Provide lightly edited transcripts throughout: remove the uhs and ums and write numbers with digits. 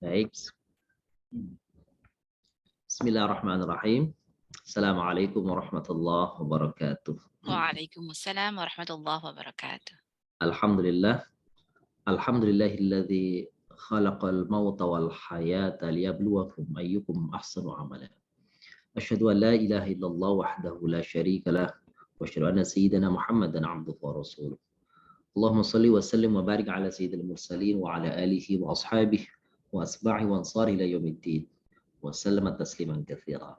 Baik. Bismillahirrahmanirrahim. Assalamualaikum warahmatullahi wabarakatuh. Waalaikumsalam warahmatullahi wabarakatuh. Alhamdulillah. Alhamdulillahilladzi khalaqal mauta wal hayata liyabluwakum ayyukum ahsanu amala. Asyhadu an la ilaha illallah wahdahu la syarika lah wa asyhadu anna sayyidana Muhammadan abduhu wa rasuluh. Allahumma shalli wa sallim wa barik ala sayyidil mursalin wa ala alihi wa ashabihi wa asbahi wa ansari ila yaumiddin. Wa sallama tasliman katsira.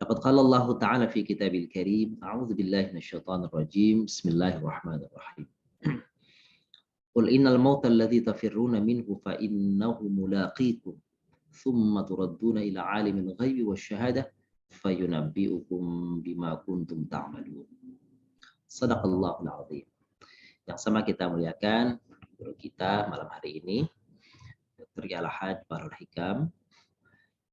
Laqad qala Allah Ta'ala fi kitabil karim, a'udzu billahi minasyaitonir rajim. Bismillahirrahmanirrahim. Qul innal mauta alladzi tafirruna minhu fa innahu mulaqikum, thumma turadduna ila 'alimil ghaibi wasyahadah fayunabbi'ukum bima kuntum ta'malun. Shadaqallahul 'azim. Yang sama kita muliakan guru kita malam hari ini, Dr. Al-Hajj Bahrul Hikam,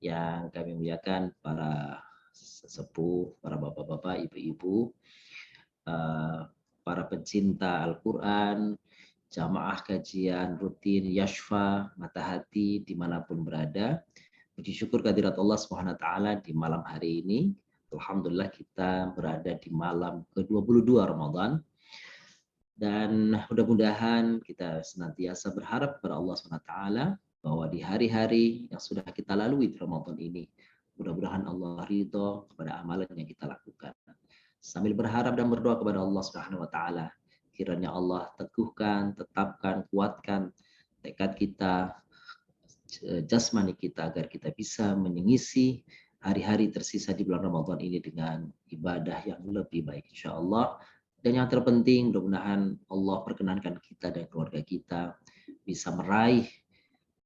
yang kami muliakan para sesepuh, para bapak-bapak, ibu-ibu, para pencinta Al-Quran, jamaah kajian rutin Yashfa, Mata Hati, dimanapun berada. Puji syukur kehadirat Allah Subhanahu wa Ta'ala di malam hari ini. Alhamdulillah kita berada di malam ke-22 Ramadan. Dan mudah-mudahan kita senantiasa berharap kepada Allah Subhanahu wa Ta'ala bahwa di hari-hari yang sudah kita lalui di Ramadan ini, mudah-mudahan Allah ridho kepada amalan yang kita lakukan. Sambil berharap dan berdoa kepada Allah Subhanahu wa Ta'ala, kiranya Allah teguhkan, tetapkan, kuatkan tekad kita, jasmani kita, agar kita bisa mengisi hari-hari tersisa di bulan Ramadan ini dengan ibadah yang lebih baik, insya Allah. Dan yang terpenting, mudah-mudahan Allah perkenankan kita dan keluarga kita bisa meraih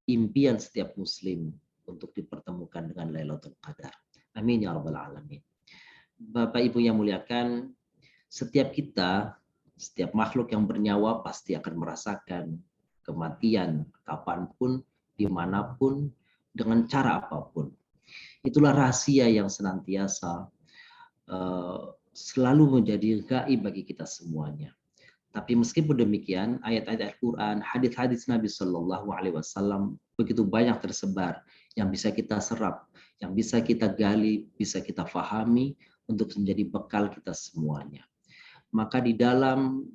impian setiap muslim untuk dipertemukan dengan Lailatul Qadar. Amin ya rabbal alamin. Bapak Ibu yang muliakan, setiap kita, setiap makhluk yang bernyawa pasti akan merasakan kematian kapanpun, dimanapun, dengan cara apapun. Itulah rahasia yang senantiasa selalu menjadi gaib bagi kita semuanya. Tapi meskipun demikian, ayat-ayat Al-Quran, hadis-hadis Nabi Shallallahu Alaihi Wasallam begitu banyak tersebar yang bisa kita serap, yang bisa kita gali, bisa kita fahami untuk menjadi bekal kita semuanya. Maka di dalam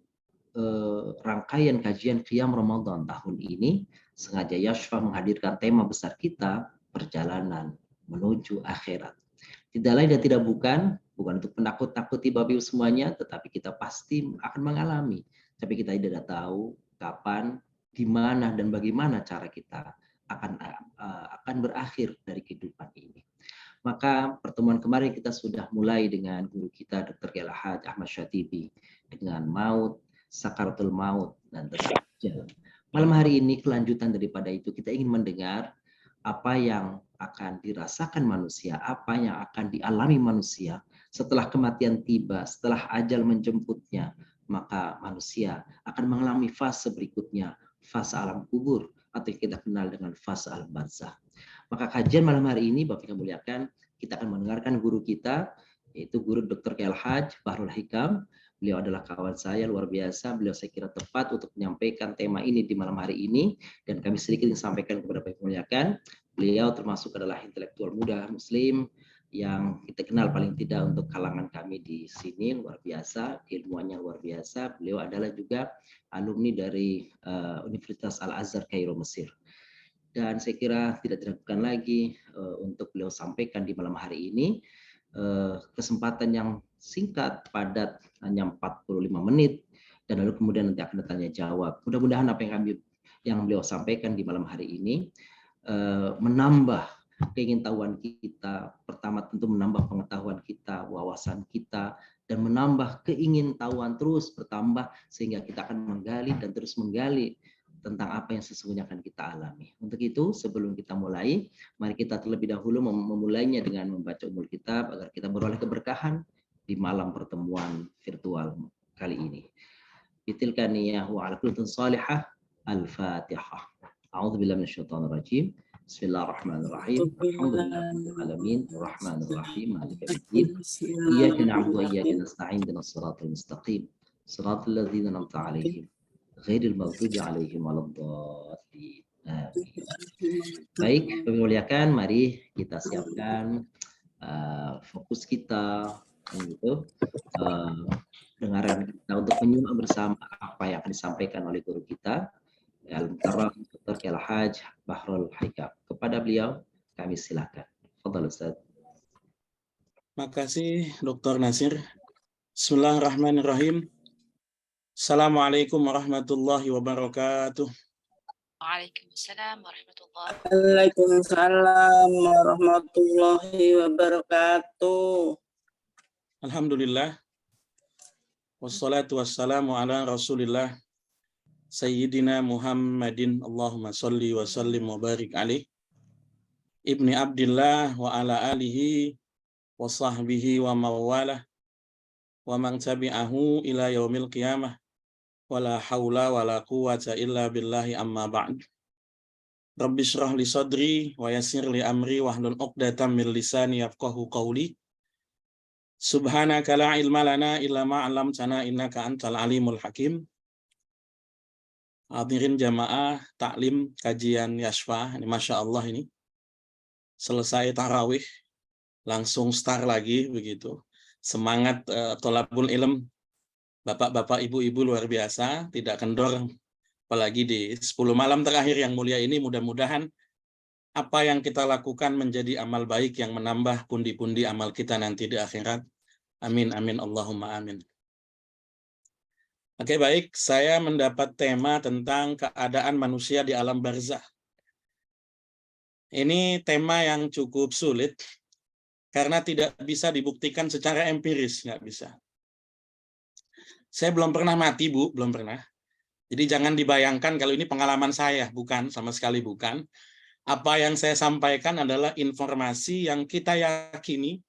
rangkaian kajian Qiyam Ramadan tahun ini, sengaja Yashfa menghadirkan tema besar kita, perjalanan menuju akhirat. Tidak lain dan tidak bukan untuk menakut-nakuti Bapak Ibu semuanya, tetapi kita pasti akan mengalami. Tapi kita tidak tahu kapan, di mana, dan bagaimana cara kita akan berakhir dari kehidupan ini. Maka pertemuan kemarin kita sudah mulai dengan guru kita Dr. Al-Hajj Ahmad Syatibi dengan maut, sakaratul maut, dan terjal. Malam hari ini kelanjutan daripada itu, kita ingin mendengar apa yang akan dirasakan manusia, apa yang akan dialami manusia setelah kematian tiba, setelah ajal menjemputnya, maka manusia akan mengalami fase berikutnya, fase alam kubur, atau yang kita kenal dengan fase alam barzakh. Maka kajian malam hari ini, Bapak yang muliakan, kita akan mendengarkan guru kita, yaitu guru Dr. Al-Hajj Bahrul Hikam. Beliau adalah kawan saya luar biasa, beliau saya kira tepat untuk menyampaikan tema ini di malam hari ini, dan kami sedikit sampaikan kepada Bapak yang muliakan. Beliau termasuk adalah intelektual muda muslim yang kita kenal paling tidak untuk kalangan kami di sini, luar biasa, ilmuannya luar biasa. Beliau adalah juga alumni dari Universitas Al-Azhar Kairo, Mesir. Dan saya kira tidak diragukan lagi untuk beliau sampaikan di malam hari ini, kesempatan yang singkat, padat, hanya 45 menit, dan lalu kemudian nanti akan tanya jawab. Mudah-mudahan apa yang beliau sampaikan di malam hari ini menambah keingintahuan kita. Pertama tentu menambah pengetahuan kita, wawasan kita, dan menambah keingintahuan terus bertambah sehingga kita akan menggali dan terus menggali tentang apa yang sesungguhnya akan kita alami. Untuk itu, sebelum kita mulai, mari kita terlebih dahulu memulainya dengan membaca Ummul Kitab agar kita beroleh keberkahan di malam pertemuan virtual kali ini. Bitilka niyahu ala kulli salihah. Al-Fatihah. A'udzu billahi minasyaitonir rajim. Bismillahirrahmanirrahim. Alhamdulillahirabbil alamin, arrahmanir rahim, maliki yaumiddin. Iyyaka na'budu wa iyyaka nasta'in, ihdinas siratal mustaqim. Siratal ladzina an'amta 'alaihim ghairil maghdubi 'alaihim waladdallin. Amin. Baik, kami muliakan, mari kita siapkan fokus kita, gitu, dengaran kita untuk menyimak bersama apa yang akan disampaikan oleh guru kita, Al-Mukarram Dr. Kiai Haj Bahrul Haikam. Kepada beliau, kami silakan. Fadhal Ustaz. Makasih Dr. Nasir. Bismillahirrahmanirrahim. Assalamualaikum warahmatullahi wabarakatuh. Waalaikumsalam warahmatullahi wabarakatuh. Waalaikumsalam warahmatullahi wabarakatuh. Alhamdulillah. Wassalatu wassalamu ala Rasulillah Sayyidina Muhammadin Allahumma salli wa sallim wa barik alaih Ibni Abdillah wa ala alihi wa sahbihi wa mawalah wa man tabi'ahu ila yaumil qiyamah wa la hawla wa la quwwata illa billahi amma ba'd. Rabbi syrah li sadri wa yassir li amri wahlul 'uqdatam min lisani yafqahu qawli. Subhanaka la ilma lana illa ma 'allamtana innaka antal alimul hakim. Hadirin jamaah taklim kajian Yashfa, ini Masya Allah ini. Selesai tarawih, langsung start lagi begitu. Semangat tolabul ilm. Bapak-bapak, ibu-ibu luar biasa, tidak kendor. Apalagi di 10 malam terakhir yang mulia ini, mudah-mudahan apa yang kita lakukan menjadi amal baik yang menambah pundi-pundi amal kita nanti di akhirat. Amin, amin, Allahumma amin. Oke, baik. Saya mendapat tema tentang keadaan manusia di alam barzah. Ini tema yang cukup sulit, karena tidak bisa dibuktikan secara empiris, nggak bisa. Saya belum pernah mati, Bu, belum pernah. Jadi jangan dibayangkan kalau ini pengalaman saya, bukan, sama sekali bukan. Apa yang saya sampaikan adalah informasi yang kita yakini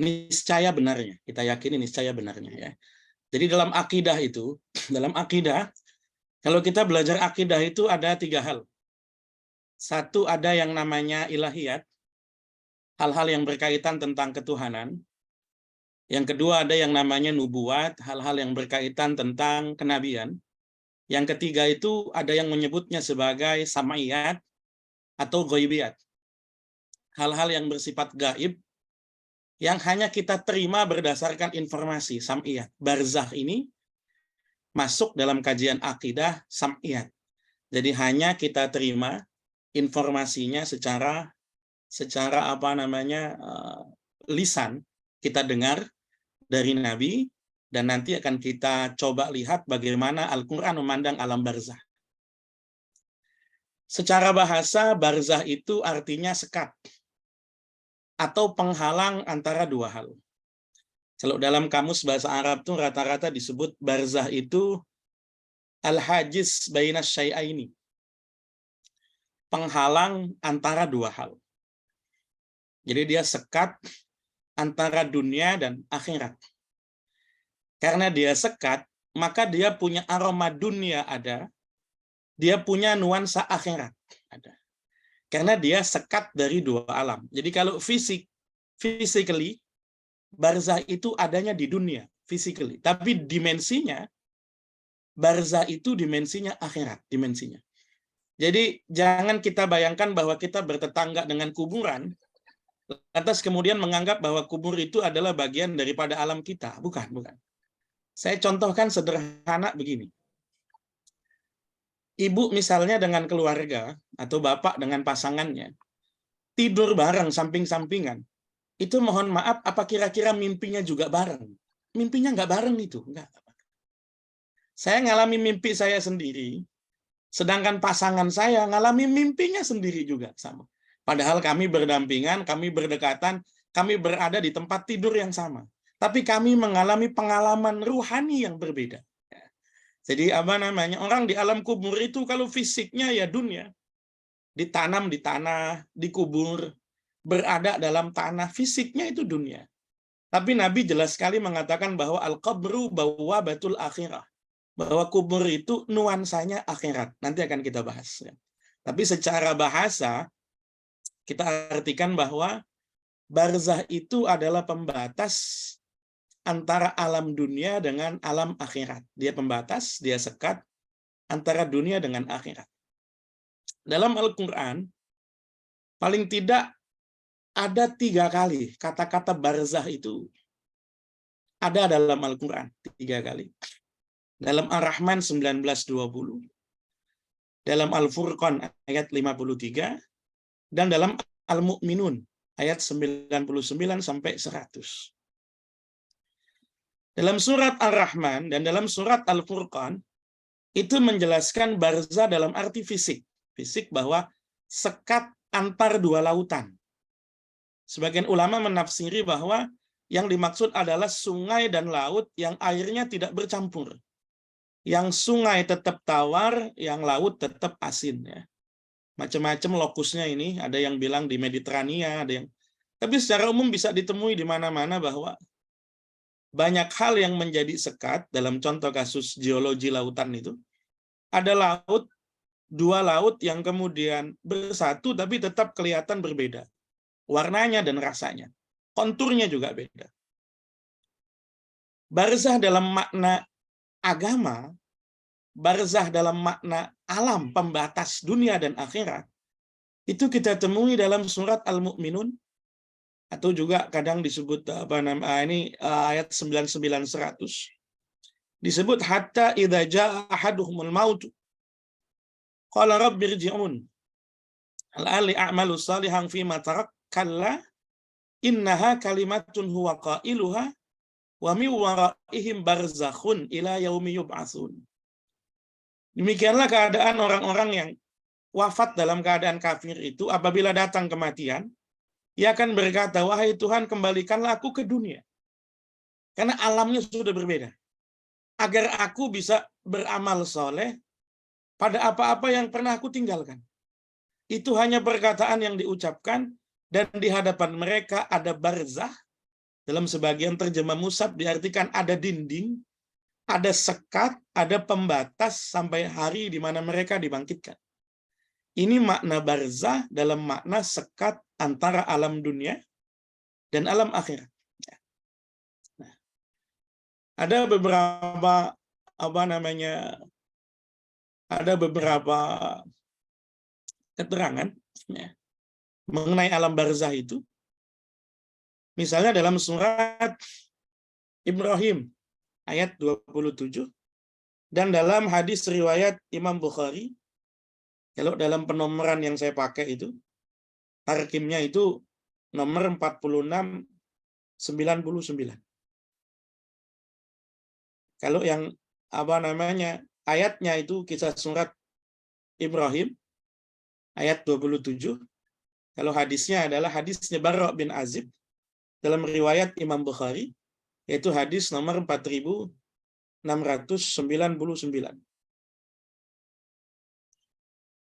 niscaya benarnya. Kita yakini niscaya benarnya, ya. Jadi dalam akidah itu, kalau kita belajar akidah itu ada 3 hal. Satu, ada yang namanya ilahiyat, hal-hal yang berkaitan tentang ketuhanan. Yang kedua, ada yang namanya nubuat, hal-hal yang berkaitan tentang kenabian. Yang ketiga itu ada yang menyebutnya sebagai sam'iyat atau ghaibiyat. Hal-hal yang bersifat gaib, yang hanya kita terima berdasarkan informasi, sam'iyat. Barzakh ini masuk dalam kajian akidah sam'iyat. Jadi hanya kita terima informasinya secara lisan, kita dengar dari Nabi, dan nanti akan kita coba lihat bagaimana Al-Quran memandang alam barzah. Secara bahasa, barzah itu artinya sekat atau penghalang antara 2 hal. Kalau dalam kamus bahasa Arab itu rata-rata disebut barzah itu al-hajiz bainas syai'aini. Penghalang antara 2 hal. Jadi dia sekat antara dunia dan akhirat. Karena dia sekat, maka dia punya aroma dunia ada, dia punya nuansa akhirat ada. Karena dia sekat dari 2 alam. Jadi kalau physically, barzah itu adanya di dunia, physically. Tapi dimensinya, barzah itu dimensinya akhirat, dimensinya. Jadi jangan kita bayangkan bahwa kita bertetangga dengan kuburan, lantas kemudian menganggap bahwa kubur itu adalah bagian daripada alam kita. Bukan, bukan. Saya contohkan sederhana begini. Ibu misalnya dengan keluarga, atau bapak dengan pasangannya, tidur bareng samping-sampingan. Itu mohon maaf, apa kira-kira mimpinya juga bareng? Mimpinya nggak bareng itu. Nggak. Saya ngalami mimpi saya sendiri, sedangkan pasangan saya ngalami mimpinya sendiri juga sama. Padahal kami berdampingan, kami berdekatan, kami berada di tempat tidur yang sama. Tapi kami mengalami pengalaman ruhani yang berbeda. Jadi orang di alam kubur itu kalau fisiknya ya dunia, ditanam di tanah, dikubur, berada dalam tanah, fisiknya itu dunia. Tapi Nabi jelas sekali mengatakan bahwa al-qabru bawabatul akhirah, bahwa kubur itu nuansanya akhirat. Nanti akan kita bahas. Tapi secara bahasa kita artikan bahwa barzah itu adalah pembatas antara alam dunia dengan alam akhirat. Dia pembatas, dia sekat antara dunia dengan akhirat. dalam Al-Quran paling tidak ada 3 kali kata-kata barzah itu ada dalam Al-Quran 3 kali. Dalam Ar-Rahman 19:20, dalam Al-Furqan ayat 53, dan dalam Al-Mu'minun ayat 99 sampai 100. Dalam surat Ar-Rahman dan dalam surat Al-Furqan itu menjelaskan barzah dalam arti fisik. Fisik bahwa sekat antar 2 lautan. Sebagian ulama menafsiri bahwa yang dimaksud adalah sungai dan laut yang airnya tidak bercampur. Yang sungai tetap tawar, yang laut tetap asin. Ya. Macam-macam lokusnya ini, ada yang bilang di Mediterania, ada yang. Tapi secara umum bisa ditemui di mana-mana bahwa banyak hal yang menjadi sekat, dalam contoh kasus geologi lautan itu, ada laut, 2 laut yang kemudian bersatu tapi tetap kelihatan berbeda. Warnanya dan rasanya. Konturnya juga beda. Barzah dalam makna agama, barzah dalam makna alam, pembatas dunia dan akhirat, itu kita temui dalam surat Al-Mu'minun, atau juga kadang disebut ayat 99-100. Disebut hatta idza jaa ahaduhumul maut qala rabbirji'un la'alli a'malu salihan fima tarak kalla innaha kalimatun huwa qailuha wa min waraihim barzakhun ila yaumi yub'atsun. Demikianlah keadaan orang-orang yang wafat dalam keadaan kafir itu apabila datang kematian, ia akan berkata, wahai Tuhan, kembalikanlah aku ke dunia. Karena alamnya sudah berbeda. Agar aku bisa beramal soleh pada apa-apa yang pernah aku tinggalkan. Itu hanya perkataan yang diucapkan dan di hadapan mereka ada barzah. Dalam sebagian terjemah Musab diartikan ada dinding, ada sekat, ada pembatas sampai hari di mana mereka dibangkitkan. Ini makna barzah dalam makna sekat antara alam dunia dan alam akhirat. Nah, ada beberapa keterangan ya, mengenai alam barzah itu. Misalnya dalam surat Ibrahim ayat 27 dan dalam hadis riwayat Imam Bukhari, kalau dalam penomoran yang saya pakai itu tarkimnya itu nomor 4699. Kalau yang ayatnya itu kisah surat Ibrahim ayat 27. Kalau hadisnya adalah hadisnya Bara' bin Azib dalam riwayat Imam Bukhari, yaitu hadis nomor 4699.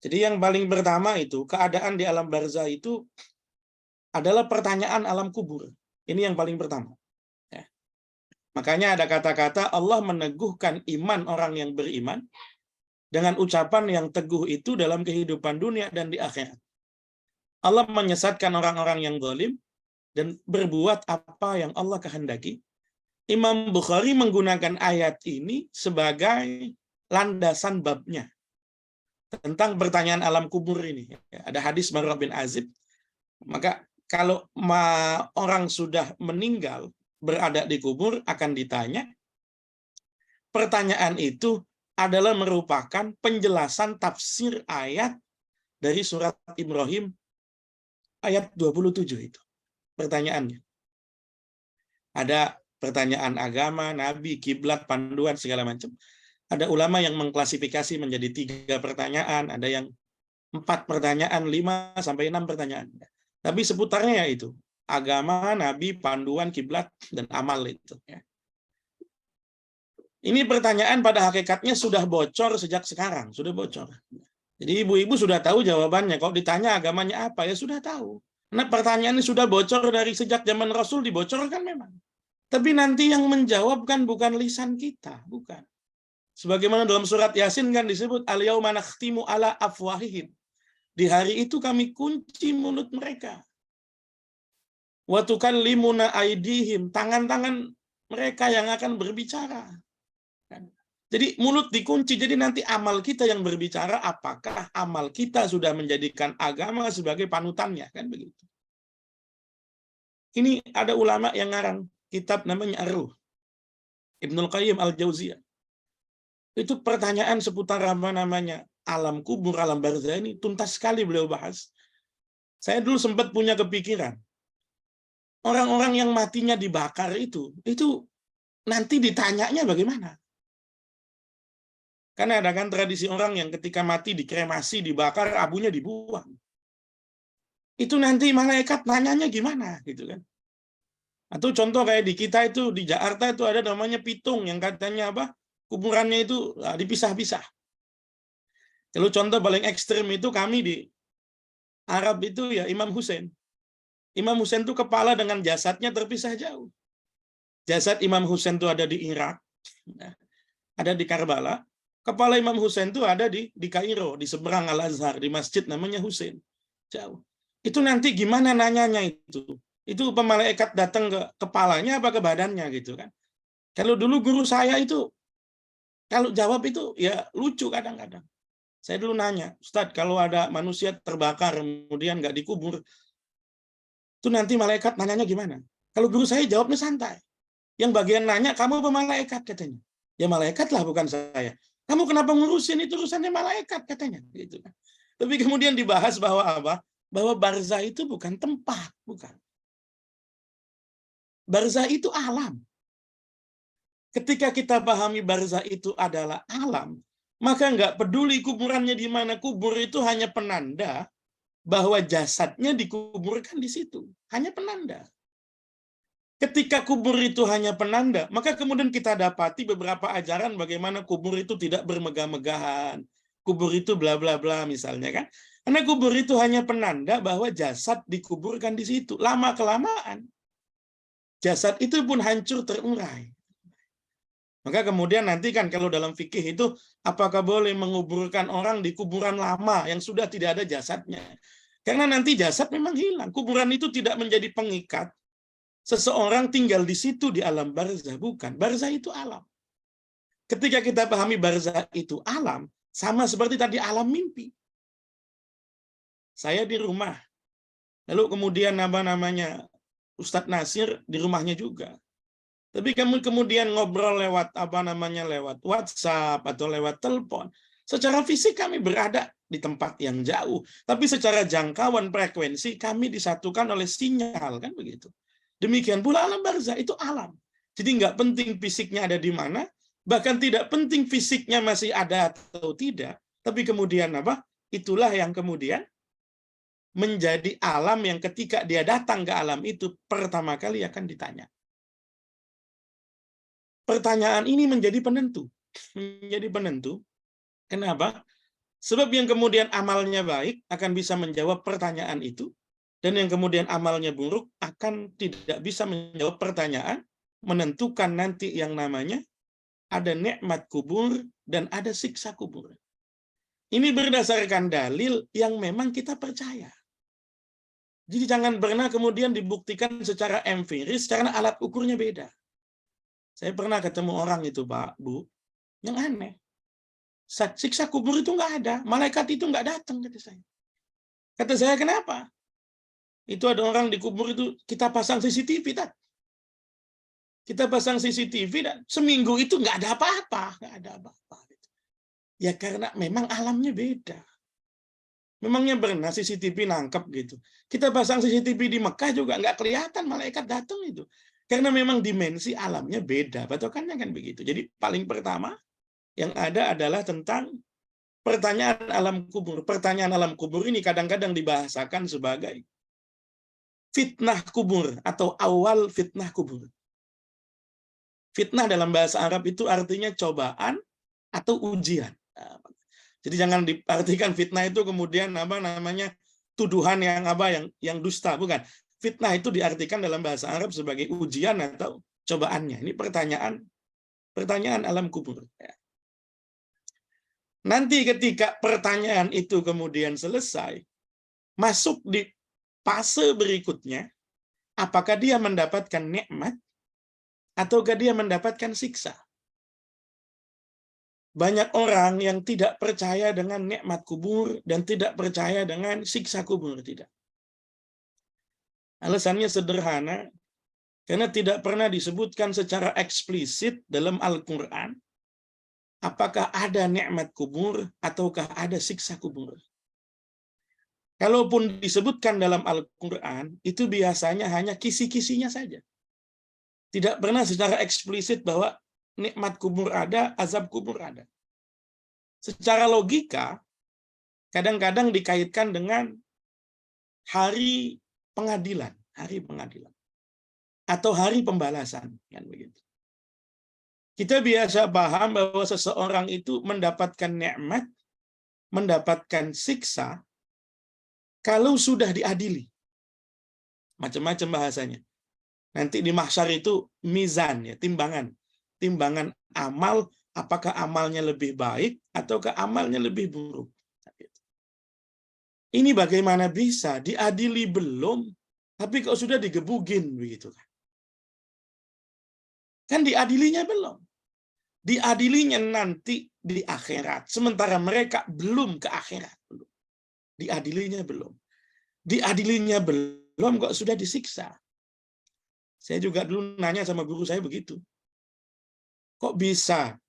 Jadi yang paling pertama itu, keadaan di alam barzah itu adalah pertanyaan alam kubur. Ini yang paling pertama. Ya. Makanya ada kata-kata Allah meneguhkan iman orang yang beriman dengan ucapan yang teguh itu dalam kehidupan dunia dan di akhirat. Allah menyesatkan orang-orang yang zalim dan berbuat apa yang Allah kehendaki. Imam Bukhari menggunakan ayat ini sebagai landasan babnya tentang pertanyaan alam kubur ini. Ada hadis Bara' bin Azib. Maka kalau orang sudah meninggal berada di kubur akan ditanya. Pertanyaan itu adalah merupakan penjelasan tafsir ayat dari surat Ibrahim ayat 27 itu. Pertanyaannya. Ada pertanyaan agama, nabi, kiblat, panduan, segala macam. Ada ulama yang mengklasifikasi menjadi 3 pertanyaan, ada yang 4 pertanyaan, 5 sampai 6 pertanyaan. Tapi seputarnya yaitu agama, nabi, panduan, kiblat, dan amal itu. Ini pertanyaan pada hakikatnya sudah bocor sejak sekarang, sudah bocor. Jadi ibu-ibu sudah tahu jawabannya. Kalau ditanya agamanya apa, ya sudah tahu. Nah, pertanyaan ini sudah bocor dari sejak zaman Rasul, dibocorkan memang. Tapi nanti yang menjawab kan bukan lisan kita, bukan. Sebagaimana dalam surat Yasin kan disebut al-yauma nakhtimu ala afwahihim. Di hari itu kami kunci mulut mereka. Wa tukallimuna aydihim, tangan-tangan mereka yang akan berbicara. Jadi mulut dikunci, jadi nanti amal kita yang berbicara apakah amal kita sudah menjadikan agama sebagai panutannya, kan begitu. Ini ada ulama yang ngarang kitab namanya Ar-Ruh, Ibnul Qayyim Al-Jauziyah. Itu pertanyaan seputar apa namanya alam kubur, alam barzah ini tuntas sekali beliau bahas. Saya dulu sempat punya kepikiran, orang-orang yang matinya dibakar itu nanti ditanyanya bagaimana? Karena ada kan tradisi orang yang ketika mati dikremasi, dibakar, abunya dibuang. Itu nanti malaikat nanyanya gimana gitu kan? Atau contoh kayak di kita itu di Jakarta itu ada namanya pitung yang katanya apa? Kuburannya itu dipisah-pisah. Kalau contoh paling ekstrim itu kami di Arab itu ya Imam Hussein. Imam Hussein itu kepala dengan jasadnya terpisah jauh. Jasad Imam Hussein itu ada di Irak, ada di Karbala. Kepala Imam Hussein itu ada di Kairo, di seberang Al-Azhar, di masjid namanya Hussein. Jauh. Itu nanti gimana nanyanya itu? Itu pemalaikat datang ke kepalanya apa ke badannya gitu kan? Kalau dulu guru saya itu, kalau jawab itu ya lucu kadang-kadang. Saya dulu nanya, Ustadz kalau ada manusia terbakar kemudian nggak dikubur, itu nanti malaikat nanyanya gimana? Kalau guru saya jawabnya santai. Yang bagian nanya, kamu apa malaikat katanya? Ya malaikat lah bukan saya. Kamu kenapa ngurusin itu urusannya malaikat katanya gitu kan. Tapi kemudian dibahas bahwa apa? Bahwa barzah itu bukan tempat, bukan. Barzah itu alam. Ketika kita pahami barzah itu adalah alam, maka nggak peduli kuburannya di mana, kubur itu hanya penanda bahwa jasadnya dikuburkan di situ. Hanya penanda. Ketika kubur itu hanya penanda, maka kemudian kita dapati beberapa ajaran bagaimana kubur itu tidak bermegah-megahan. Kubur itu bla bla bla misalnya kan. Karena kubur itu hanya penanda bahwa jasad dikuburkan di situ. Lama-kelamaan, jasad itu pun hancur terurai. Maka kemudian nanti kan kalau dalam fikih itu, apakah boleh menguburkan orang di kuburan lama yang sudah tidak ada jasadnya? Karena nanti jasad memang hilang. Kuburan itu tidak menjadi pengikat. Seseorang tinggal di situ di alam barzah, bukan. Barzah itu alam. Ketika kita pahami barzah itu alam, sama seperti tadi alam mimpi. Saya di rumah, lalu kemudian apa namanya Ustadz Nasir di rumahnya juga. Tapi kamu kemudian ngobrol lewat apa namanya lewat WhatsApp atau lewat telepon. Secara fisik kami berada di tempat yang jauh, tapi secara jangkauan frekuensi kami disatukan oleh sinyal kan begitu. Demikian pula alam barzah itu alam. Jadi nggak penting fisiknya ada di mana, bahkan tidak penting fisiknya masih ada atau tidak, tapi kemudian apa? Itulah yang kemudian menjadi alam yang ketika dia datang ke alam itu pertama kali akan ditanya. Pertanyaan ini menjadi penentu. Menjadi penentu. Kenapa? Sebab yang kemudian amalnya baik akan bisa menjawab pertanyaan itu. Dan yang kemudian amalnya buruk akan tidak bisa menjawab pertanyaan, menentukan nanti yang namanya ada nikmat kubur dan ada siksa kubur. Ini berdasarkan dalil yang memang kita percaya. Jadi jangan pernah kemudian dibuktikan secara empiris karena alat ukurnya beda. Saya pernah ketemu orang itu, Pak, Bu, yang aneh. Siksa kubur itu nggak ada, malaikat itu nggak datang, kata saya. Kata saya, kenapa? Itu ada orang dikubur itu, kita pasang CCTV, tak? Kita pasang CCTV, dan seminggu itu nggak ada apa-apa. Nggak ada apa-apa. Ya karena memang alamnya beda. Memangnya pernah CCTV nangkep gitu. Kita pasang CCTV di Mekah juga nggak kelihatan malaikat datang itu. Karena memang dimensi alamnya beda. Patokannya kan begitu. Jadi paling pertama yang ada adalah tentang pertanyaan alam kubur. Pertanyaan alam kubur ini kadang-kadang dibahasakan sebagai fitnah kubur atau awal fitnah kubur. Fitnah dalam bahasa Arab itu artinya cobaan atau ujian. Jadi jangan diartikan fitnah itu kemudian apa namanya tuduhan yang dusta, bukan. Fitnah itu diartikan dalam bahasa Arab sebagai ujian atau cobaannya. Ini pertanyaan alam kubur. Nanti ketika pertanyaan itu kemudian selesai, masuk di fase berikutnya, apakah dia mendapatkan nikmat ataukah dia mendapatkan siksa? banyak orang yang tidak percaya dengan nikmat kubur dan tidak percaya dengan siksa kubur, tidak. Alasannya sederhana, karena tidak pernah disebutkan secara eksplisit dalam Al-Quran apakah ada nikmat kubur ataukah ada siksa kubur. Kalaupun disebutkan dalam Al-Quran, itu biasanya hanya kisi-kisinya saja. Tidak pernah secara eksplisit bahwa nikmat kubur ada, azab kubur ada. Secara logika, kadang-kadang dikaitkan dengan hari pengadilan, atau hari pembalasan, kan begitu. Kita biasa paham bahwa seseorang itu mendapatkan nikmat, mendapatkan siksa kalau sudah diadili. Macam-macam bahasanya. Nanti di mahsyar itu mizan, ya, timbangan amal, apakah amalnya lebih baik ataukah amalnya lebih buruk. Ini bagaimana bisa diadili belum, tapi kok sudah digebugin begitu kan? Kan diadilinya belum. Diadilinya nanti di akhirat, sementara mereka belum ke akhirat. Diadilinya belum. Diadilinya belum kok sudah disiksa. Saya juga dulu nanya sama guru saya begitu. Kok bisa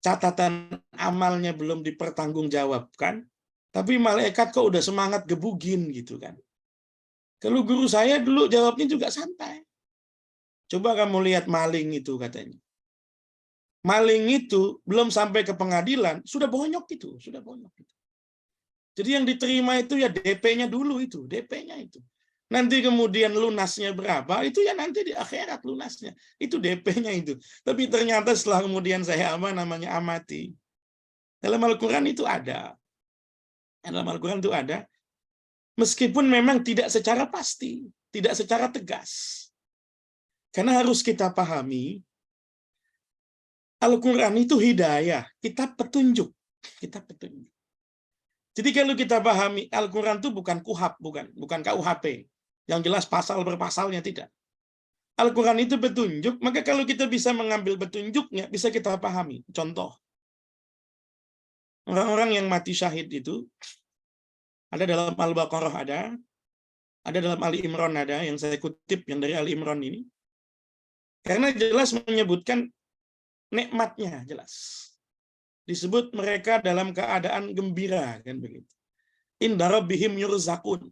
catatan amalnya belum dipertanggungjawabkan, tapi malaikat kok udah semangat gebugin gitu kan. Kalau guru saya dulu jawabnya juga santai. Coba kamu lihat maling itu katanya. Maling itu belum sampai ke pengadilan, sudah bonyok itu, sudah bonyok itu. Jadi yang diterima itu ya DP-nya dulu itu, DP-nya itu. Nanti kemudian lunasnya berapa, itu ya nanti di akhirat lunasnya. Itu DP-nya itu. Tapi ternyata setelah kemudian saya amati. Dalam Al-Quran itu ada. Dalam Al-Quran itu ada. Meskipun memang tidak secara pasti, tidak secara tegas. Karena harus kita pahami, Al-Quran itu hidayah, kitab petunjuk. Kitab petunjuk. Jadi kalau kita pahami, Al-Quran itu bukan KUHP, bukan KUHP. Yang jelas pasal per pasalnya, tidak. Al-Quran itu petunjuk, maka kalau kita bisa mengambil petunjuknya, bisa kita pahami. Contoh, orang-orang yang mati syahid itu, ada dalam Al-Baqarah ada dalam Ali Imran ada, yang saya kutip yang dari Ali Imran ini. Karena jelas menyebutkan nikmatnya, jelas. Disebut mereka dalam keadaan gembira, kan begitu. Inda rabbihim yurzaqun.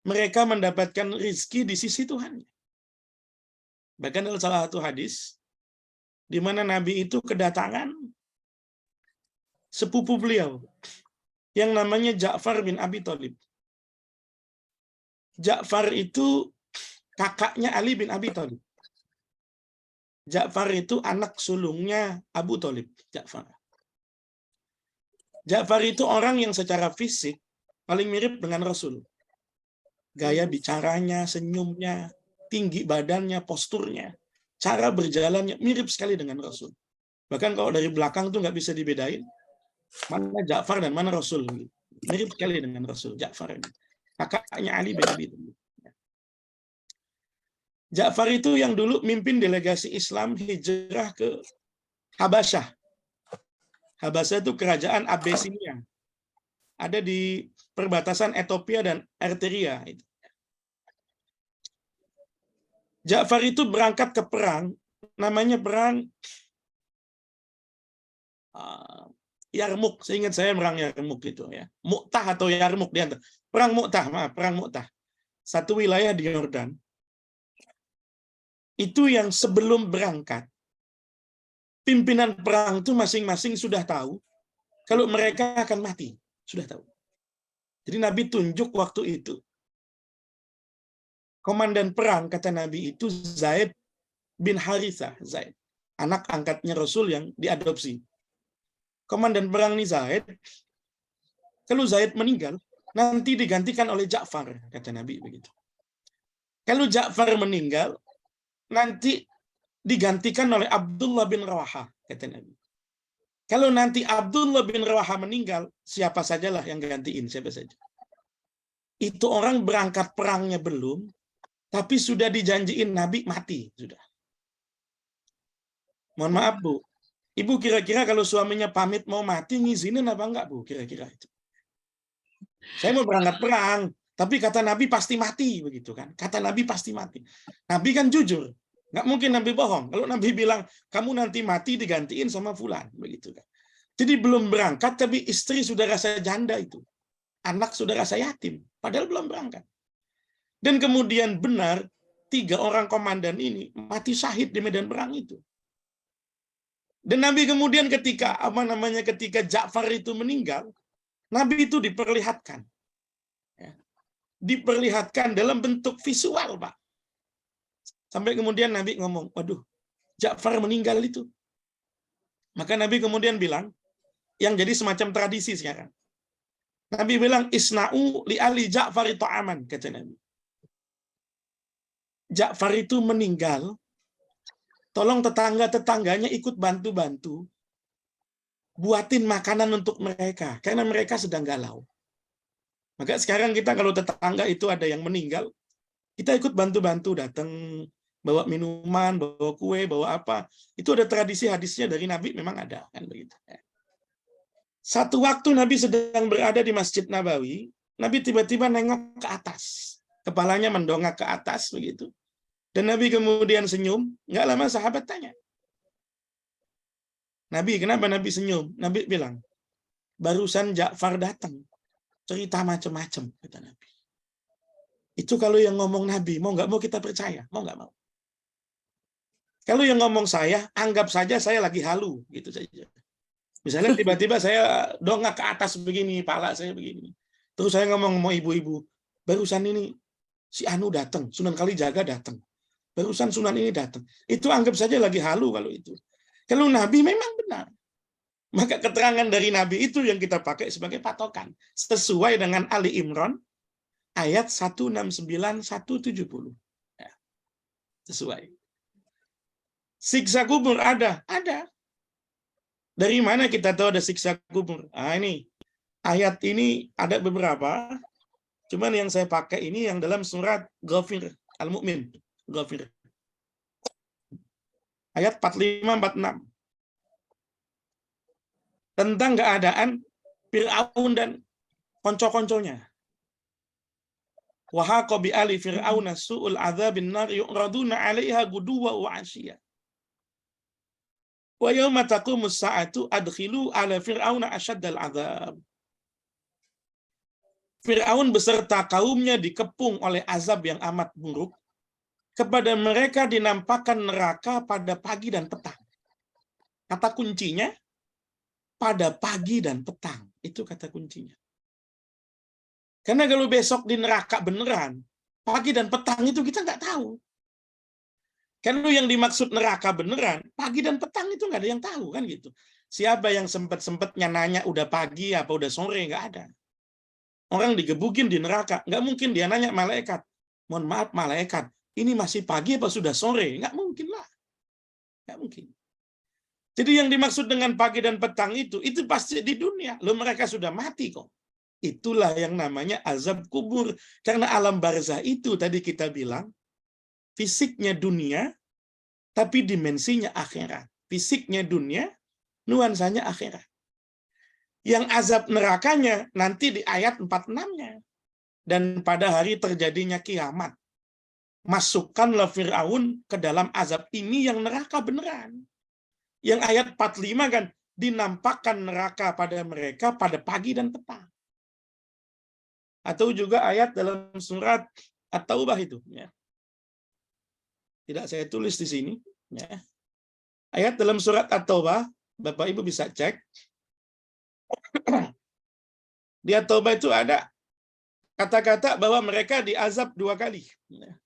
Mereka mendapatkan rizki di sisi Tuhan. Bahkan dalam salah satu hadis, di mana Nabi itu kedatangan sepupu beliau, yang namanya Ja'far bin Abi Thalib. Ja'far itu kakaknya Ali bin Abi Thalib. Ja'far itu anak sulungnya Abu Thalib. Ja'far itu orang yang secara fisik paling mirip dengan Rasul. Gaya bicaranya, senyumnya, tinggi badannya, posturnya, cara berjalannya mirip sekali dengan Rasul. Bahkan kalau dari belakang tuh nggak bisa dibedain mana Ja'far dan mana Rasul. Mirip sekali dengan Rasul, Ja'far ini. Kakaknya Ali bin Abi Thalib. Ja'far itu yang dulu mimpin delegasi Islam hijrah ke Habasyah. Habasyah itu kerajaan Abyssinia. Ada di perbatasan Ethiopia dan Eritrea. Ja'far itu berangkat ke perang, namanya perang Yarmuk. Seingat saya perang Yarmuk itu ya. Mu'tah atau Yarmuk di antara. Perang Mu'tah. Satu wilayah di Yordan. Itu yang sebelum berangkat, pimpinan perang itu masing-masing sudah tahu kalau mereka akan mati. Sudah tahu. Jadi Nabi tunjuk waktu itu. Komandan perang, kata Nabi itu Zaid bin Harithah. Zaid. Anak angkatnya Rasul yang diadopsi. Komandan perang ini Zaid. Kalau Zaid meninggal, nanti digantikan oleh Ja'far, kata Nabi begitu. Kalau Ja'far meninggal, nanti digantikan oleh Abdullah bin Rawaha, kata Nabi. Kalau nanti Abdullah bin Rawaha meninggal, siapa sajalah yang gantiin, siapa saja. Itu orang berangkat perangnya belum, tapi sudah dijanjiin Nabi mati, sudah. Mohon maaf Bu, Ibu kira-kira kalau suaminya pamit mau mati, ngizinin apa enggak, Bu? Kira-kira itu. Saya mau berangkat perang, tapi kata Nabi pasti mati, begitu kan? Kata Nabi pasti mati. Nabi kan jujur, nggak mungkin Nabi bohong. Kalau Nabi bilang kamu nanti mati digantiin sama fulan, begitu kan? Jadi belum berangkat, tapi istri sudah rasa janda itu, anak sudah rasa yatim, padahal belum berangkat. Dan kemudian benar 3 orang komandan ini mati syahid di medan perang itu. Dan Nabi kemudian ketika Ja'far itu meninggal, Nabi itu diperlihatkan. Diperlihatkan dalam bentuk visual, Pak. Sampai kemudian Nabi ngomong, waduh, Ja'far meninggal itu. Maka Nabi kemudian bilang, yang jadi semacam tradisi sekarang. Nabi bilang, isna'u li ali Ja'far itu aman, kata Nabi. Ja'far itu meninggal, tolong tetangga-tetangganya ikut bantu-bantu, buatin makanan untuk mereka, karena mereka sedang galau. Maka sekarang kita kalau tetangga itu ada yang meninggal, kita ikut bantu-bantu, datang, bawa minuman, bawa kue, bawa apa. Itu ada tradisi hadisnya dari Nabi, memang ada. Kan begitu. Satu waktu Nabi sedang berada di Masjid Nabawi, Nabi tiba-tiba nengok ke atas. Kepalanya mendongak ke atas, begitu. Dan Nabi kemudian senyum, nggak lama sahabat tanya, Nabi, kenapa Nabi senyum? Nabi bilang, barusan Ja'far datang, cerita macam-macam, kata Nabi. Itu kalau yang ngomong Nabi, mau nggak mau kita percaya, mau nggak mau. Kalau yang ngomong saya, anggap saja saya lagi halu, gitu saja. Misalnya tiba-tiba saya dongak ke atas begini, pala saya begini. Terus saya ngomong sama ibu-ibu, barusan ini si Anu datang, Sunan Kalijaga datang. Barusan Sunan ini datang. Itu anggap saja lagi halu kalau itu. Kalau Nabi memang benar. Maka keterangan dari Nabi itu yang kita pakai sebagai patokan. Sesuai dengan Ali Imran, ayat 169-170. Ya. Sesuai. Siksa kubur ada. Ada. Dari mana kita tahu ada siksa kubur? Ini. Ayat ini ada beberapa. Cuman yang saya pakai ini yang dalam surat Ghafir Al-Mu'min. Ghafir. Ayat 45-46. Tentang keadaan Fir'aun dan konco-konconya. Wa haqa bi ali fir'auna su'ul adzabin nar yu'raduna 'alaiha guduwa wa 'ashiyya. Wa yauma taqumus sa'atu adkhilu 'ala fir'auna asyaddal 'adzab. Fir'aun beserta kaumnya dikepung oleh azab yang amat buruk. Kepada mereka dinampakkan neraka pada pagi dan petang. Kata kuncinya, pada pagi dan petang. Itu kata kuncinya. Karena kalau besok di neraka beneran, pagi dan petang itu kita nggak tahu. Kalau yang dimaksud neraka beneran, pagi dan petang itu nggak ada yang tahu, kan gitu. Siapa yang sempet-sempetnya nanya udah pagi apa udah sore, nggak ada. Orang digebukin di neraka, nggak mungkin dia nanya malaikat. Mohon maaf malaikat, ini masih pagi apa sudah sore? Nggak mungkin lah. Nggak mungkin. Jadi yang dimaksud dengan pagi dan petang itu pasti di dunia. Loh mereka sudah mati kok. Itulah yang namanya azab kubur. Karena alam barzah itu tadi kita bilang, fisiknya dunia, tapi dimensinya akhirat. Fisiknya dunia, nuansanya akhirat. Yang azab nerakanya nanti di ayat 46-nya. Dan pada hari terjadinya kiamat. Masukkanlah Fir'aun ke dalam azab ini yang neraka beneran. Yang ayat 45 kan, dinampakkan neraka pada mereka pada pagi dan petang. Atau juga ayat dalam surat At-Taubah itu. Ya. Tidak saya tulis di sini. Ya. Ayat dalam surat At-Taubah, Bapak Ibu bisa cek. Di At-Taubah itu ada kata-kata bahwa mereka diazab 2 kali. Ya.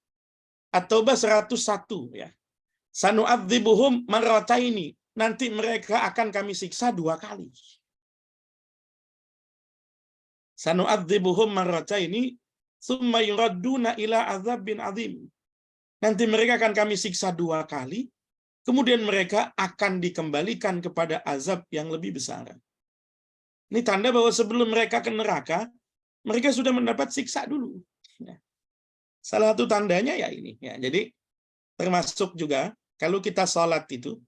At-Taubah 101. Ya. Sanu'adzibuhum marrataini. Nanti mereka akan kami siksa 2 kali. Sanu'adzibuhum marrataini tsumma yuradduna ila adzabin adzim. Nanti mereka akan kami siksa 2 kali, kemudian mereka akan dikembalikan kepada azab yang lebih besar. Ini tanda bahwa sebelum mereka ke neraka, mereka sudah mendapat siksa dulu. Salah satu tandanya ya ini. Ya, jadi termasuk juga kalau kita sholat itu,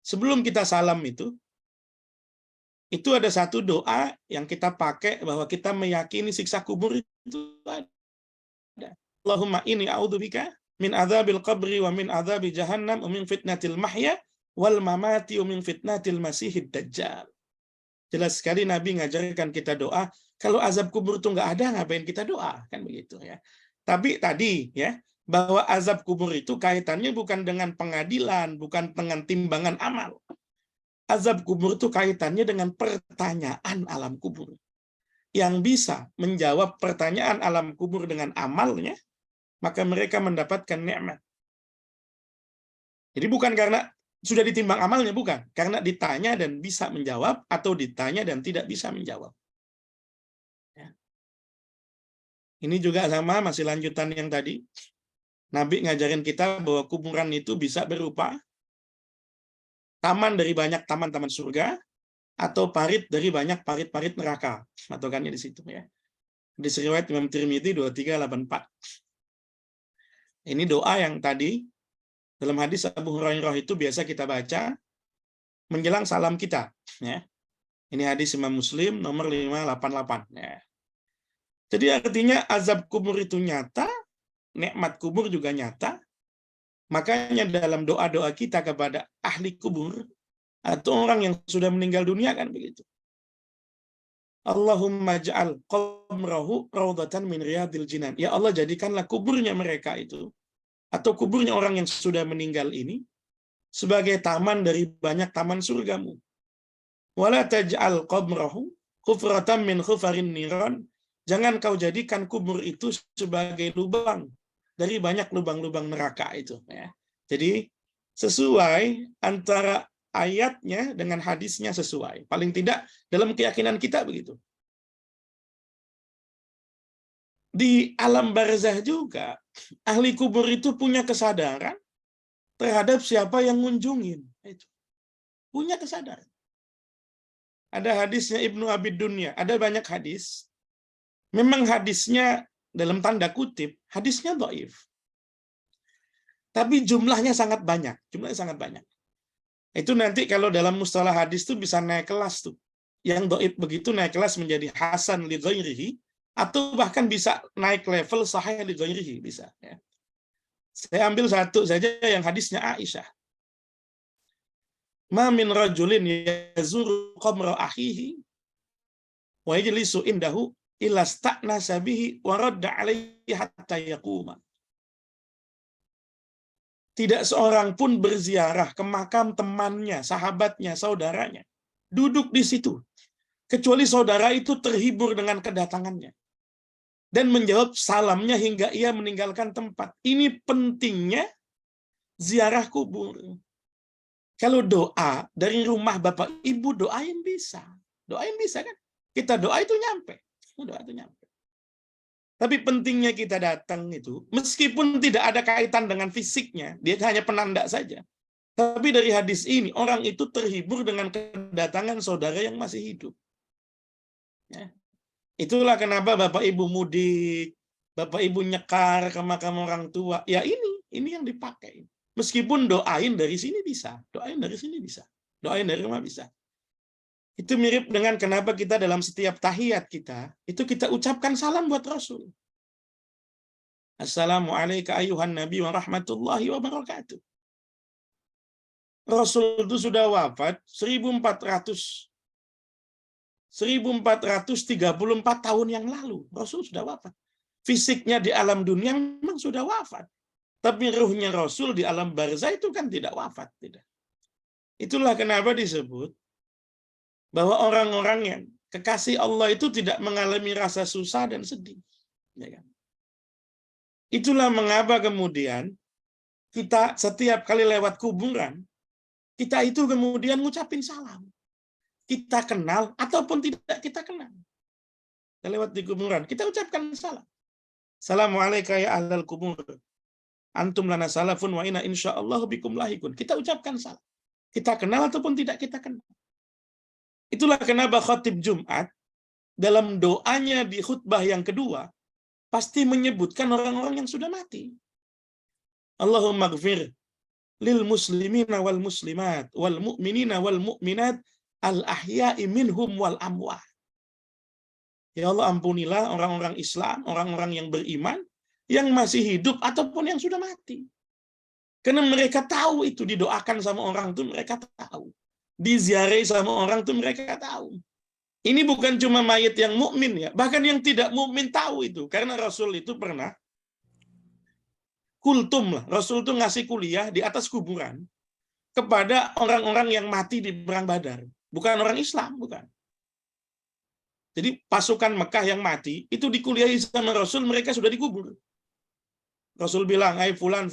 sebelum kita salam itu ada satu doa yang kita pakai bahwa kita meyakini siksa kubur itu ada. Allahumma inni a'udzubika min adzabil qabri wa min adzabi jahannam wa min fitnatil mahya wal mamati wa min fitnatil masihid dajjal. Jelas sekali Nabi ngajarkan kita doa, kalau azab kubur itu nggak ada, ngapain kita doa? Kan begitu ya. Tapi tadi ya, bahwa azab kubur itu kaitannya bukan dengan pengadilan, bukan dengan timbangan amal. Azab kubur itu kaitannya dengan pertanyaan alam kubur. Yang bisa menjawab pertanyaan alam kubur dengan amalnya, maka mereka mendapatkan nikmat. Jadi bukan karena sudah ditimbang amalnya, bukan. Karena ditanya dan bisa menjawab, atau ditanya dan tidak bisa menjawab. Ya. Ini juga sama, masih lanjutan yang tadi. Nabi ngajarin kita bahwa kuburan itu bisa berupa taman dari banyak taman-taman surga, atau parit dari banyak parit-parit neraka. Matokannya di situ ya. Di riwayat Imam Tirmidzi 2384. Ini doa yang tadi dalam hadis Abu Hurairah itu biasa kita baca menjelang salam kita. Ya. Ini hadis Imam Muslim nomor 588. Ya. Jadi artinya azab kubur itu nyata, nikmat kubur juga nyata. Makanya dalam doa-doa kita kepada ahli kubur atau orang yang sudah meninggal dunia kan begitu. Allahumma ja'al qabrahu raudhatan min riyadil jinan. Ya Allah, jadikanlah kuburnya mereka itu atau kuburnya orang yang sudah meninggal ini sebagai taman dari banyak taman surgamu. Wala taj'al qabrahu khufratan min khufarin niran. Jangan kau jadikan kubur itu sebagai lubang dari banyak lubang-lubang neraka itu. Ya. Jadi sesuai antara ayatnya dengan hadisnya sesuai. Paling tidak dalam keyakinan kita begitu. Di alam barzah juga, ahli kubur itu punya kesadaran terhadap siapa yang ngunjungin. Itu. Punya kesadaran. Ada hadisnya Ibnu Abi Dunya, ada banyak hadis. Memang hadisnya dalam tanda kutip, hadisnya dhaif. Tapi jumlahnya sangat banyak. Jumlahnya sangat banyak. Itu nanti kalau dalam mustalah hadis itu bisa naik kelas tuh. Yang dhaif begitu naik kelas menjadi hasan li ghairihi, atau bahkan bisa naik level sahih li ghairihi, bisa. Ya. Saya ambil satu saja yang hadisnya Aisyah. Ma min rajulin yazuru qabra akhihi wa yajlisu indahu illa sta'nasa bihi wa radda alaihi hatta yaquma. Tidak seorang pun berziarah ke makam temannya, sahabatnya, saudaranya. Duduk di situ. Kecuali saudara itu terhibur dengan kedatangannya. Dan menjawab salamnya hingga ia meninggalkan tempat. Ini pentingnya ziarah kubur. Kalau doa dari rumah Bapak Ibu, doain bisa. Doain bisa kan? Kita doa itu nyampe. Doa itu nyampe. Tapi pentingnya kita datang itu, meskipun tidak ada kaitan dengan fisiknya, dia hanya penanda saja. Tapi dari hadis ini, orang itu terhibur dengan kedatangan saudara yang masih hidup. Ya. Itulah kenapa Bapak Ibu mudik, Bapak Ibu nyekar ke makam orang tua. Ya ini yang dipakai. Meskipun doain dari sini bisa, doain dari sini bisa, doain dari rumah bisa. Itu mirip dengan kenapa kita dalam setiap tahiyat kita, itu kita ucapkan salam buat Rasul. Assalamualaikum ayuhan Nabi wa rahmatullahi wa barakatuh. Rasul itu sudah wafat 1434 tahun yang lalu. Rasul sudah wafat. Fisiknya di alam dunia memang sudah wafat. Tapi ruhnya Rasul di alam barzah itu kan tidak wafat. Tidak. Itulah kenapa disebut bahwa orang-orang yang kekasih Allah itu tidak mengalami rasa susah dan sedih. Ya kan? Itulah mengapa kemudian kita setiap kali lewat kuburan, kita itu kemudian ngucapin salam. Kita kenal ataupun tidak kita kenal. Kita lewat di kuburan, kita ucapkan salam. Assalamualaikum ya ahlal kubur. Antum lana salafun wa inna insyaallah bikum lahikun. Kita ucapkan salam. Kita kenal ataupun tidak kita kenal. Itulah kenapa khatib Jumat dalam doanya di khutbah yang kedua pasti menyebutkan orang-orang yang sudah mati. Allahumma gfir lil muslimina wal muslimat wal mu'minina wal mu'minat al ahya'i minhum wal amwat. Ya Allah, ampunilah orang-orang Islam, orang-orang yang beriman, yang masih hidup ataupun yang sudah mati. Karena mereka tahu itu, didoakan sama orang tuh mereka tahu. Diziarahi sama orang tuh mereka tahu. Ini bukan cuma mayit yang mukmin ya, bahkan yang tidak mukmin tahu itu. Karena Rasul itu pernah kultum lah. Rasul tuh ngasih kuliah di atas kuburan kepada orang-orang yang mati di perang Badar. Bukan orang Islam, bukan. Jadi pasukan Mekah yang mati, itu dikuliahi sama Rasul, mereka sudah dikubur. Rasul bilang, "Hai fulan,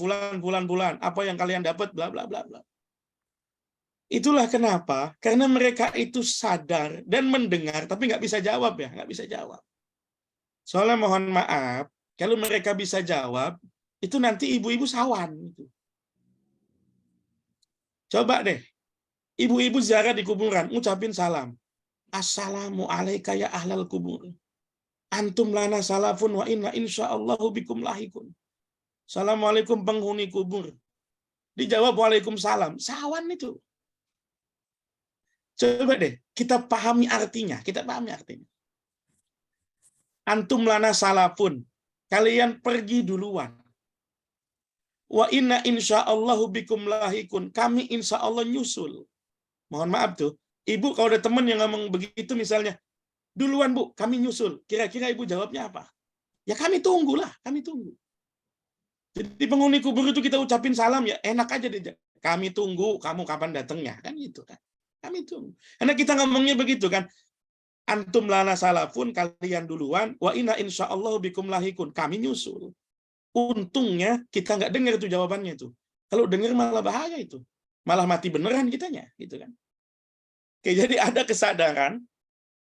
apa yang kalian dapat, bla bla bla bla." Itulah kenapa, karena mereka itu sadar dan mendengar, tapi nggak bisa jawab ya, nggak bisa jawab. Soalnya mohon maaf, kalau mereka bisa jawab, itu nanti ibu-ibu sawan. Coba deh, ibu-ibu ziarah di kuburan, ngucapin salam. Assalamu alayka ya ahlal kubur. Antum lana salafun wa inna insyaallahu bikum lahikun. Assalamualaikum penghuni kubur. Dijawab waalaikumsalam. Sawan itu. Coba deh, kita pahami artinya. Antum lana salafun. Kalian pergi duluan. Wa inna insyaallahu bikum lahikun. Kami insya Allah nyusul. Mohon maaf tuh. Ibu kalau ada teman yang ngomong begitu misalnya, duluan Bu, kami nyusul. Kira-kira ibu jawabnya apa? Ya kami tunggulah, kami tunggu. Jadi penghuni kubur itu kita ucapin salam ya, enak aja deh. Kami tunggu, kamu kapan datangnya? Kan gitu kan. Kami tunggu. Karena kita ngomongnya begitu kan. Antum lana salafun, kalian duluan. Wa inna insyaallahu bikum lahikun. Kami nyusul. Untungnya kita nggak dengar itu jawabannya itu. Kalau dengar malah bahaya itu. Malah mati beneran kitanya. Gitu kan. Oke, jadi ada kesadaran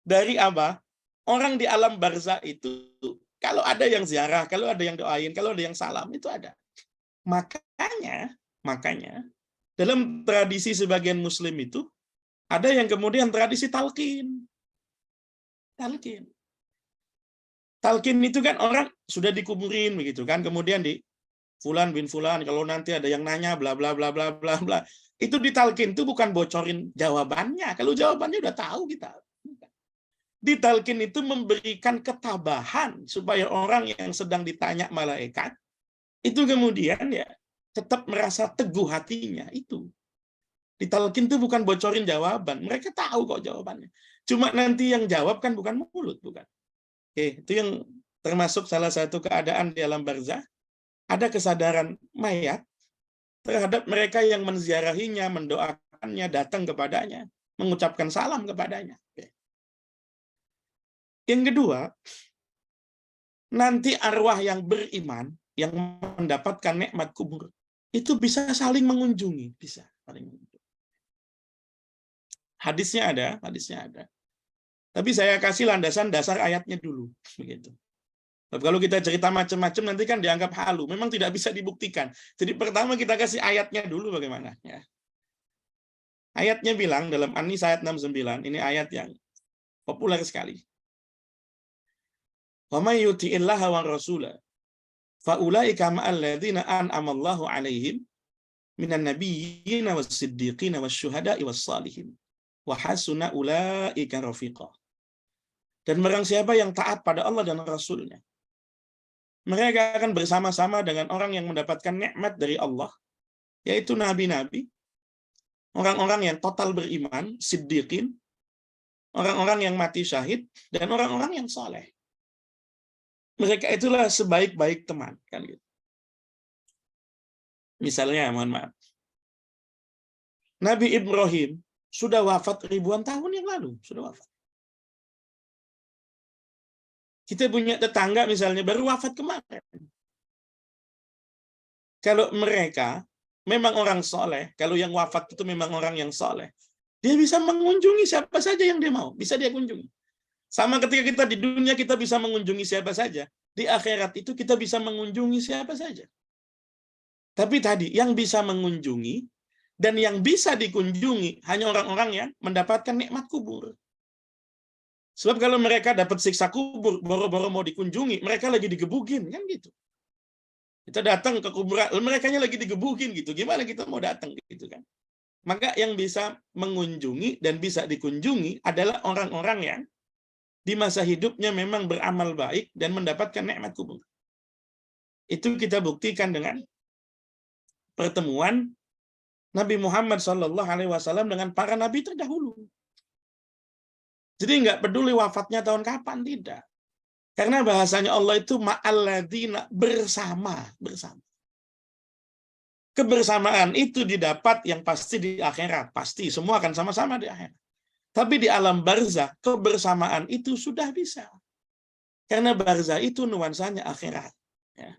dari apa? Orang di alam barzah itu, kalau ada yang ziarah, kalau ada yang doain, kalau ada yang salam, itu ada. Makanya, dalam tradisi sebagian muslim itu, ada yang kemudian tradisi talqin. Talqin itu kan orang sudah dikuburin begitu kan, kemudian di fulan bin fulan, kalau nanti ada yang nanya bla bla bla bla bla bla. Itu ditalkin itu bukan bocorin jawabannya. Kalau jawabannya udah tahu kita. Ditalkin itu memberikan ketabahan supaya orang yang sedang ditanya malaikat itu kemudian ya tetap merasa teguh hatinya itu. Ditalkin itu bukan bocorin jawaban. Mereka tahu kok jawabannya. Cuma nanti yang jawab kan bukan mulut, bukan. Oke, itu yang termasuk salah satu keadaan di alam barzah. Ada kesadaran mayat terhadap mereka yang menziarahinya, mendoakannya, datang kepadanya, mengucapkan salam kepadanya. Yang kedua, nanti arwah yang beriman, yang mendapatkan nikmat kubur, itu bisa saling mengunjungi. Bisa saling mengunjungi. Hadisnya ada. Tapi saya kasih landasan dasar ayatnya dulu. Begitu. Kalau kita cerita macam-macam nanti kan dianggap halu. Memang tidak bisa dibuktikan. Jadi pertama kita kasih ayatnya dulu bagaimana. Ya. Ayatnya bilang dalam An-Nisa ayat 69. Ini ayat yang populer sekali. Wa may yuti'illaha wa rasula fa ulaika ma'al ladzina an'ama Allahu 'alaihim minan nabiyyin was-siddiqin wasyuhada'i was-shalihin wa hasuna ulaika rafiqa. Dan barang siapa yang taat pada Allah dan Rasul-Nya, mereka akan bersama-sama dengan orang yang mendapatkan nikmat dari Allah, yaitu nabi-nabi, orang-orang yang total beriman, siddiqin, orang-orang yang mati syahid, dan orang-orang yang saleh. Mereka itulah sebaik-baik teman. Kan gitu. Misalnya, mohon maaf, Nabi Ibrahim sudah wafat ribuan tahun yang lalu. Sudah wafat. Kita punya tetangga misalnya baru wafat kemarin. Kalau mereka memang orang soleh, kalau yang wafat itu memang orang yang soleh, dia bisa mengunjungi siapa saja yang dia mau. Bisa dia kunjungi. Sama ketika kita di dunia kita bisa mengunjungi siapa saja. Di akhirat itu kita bisa mengunjungi siapa saja. Tapi tadi yang bisa mengunjungi dan yang bisa dikunjungi hanya orang-orang yang mendapatkan nikmat kubur. Sebab kalau mereka dapat siksa kubur, boro-boro mau dikunjungi, mereka lagi digebukin, kan gitu. Kita datang ke kuburan, mereka lagi digebukin gitu. Gimana kita mau datang gitu kan? Maka yang bisa mengunjungi dan bisa dikunjungi adalah orang-orang yang di masa hidupnya memang beramal baik dan mendapatkan nikmat kubur. Itu kita buktikan dengan pertemuan Nabi Muhammad SAW dengan para nabi terdahulu. Jadi nggak peduli wafatnya tahun kapan, tidak. Karena bahasanya Allah itu ma'alladzina, bersama. Kebersamaan itu didapat yang pasti di akhirat. Pasti, semua akan sama-sama di akhirat. Tapi di alam barzah, kebersamaan itu sudah bisa. Karena barzah itu nuansanya akhirat. Ya.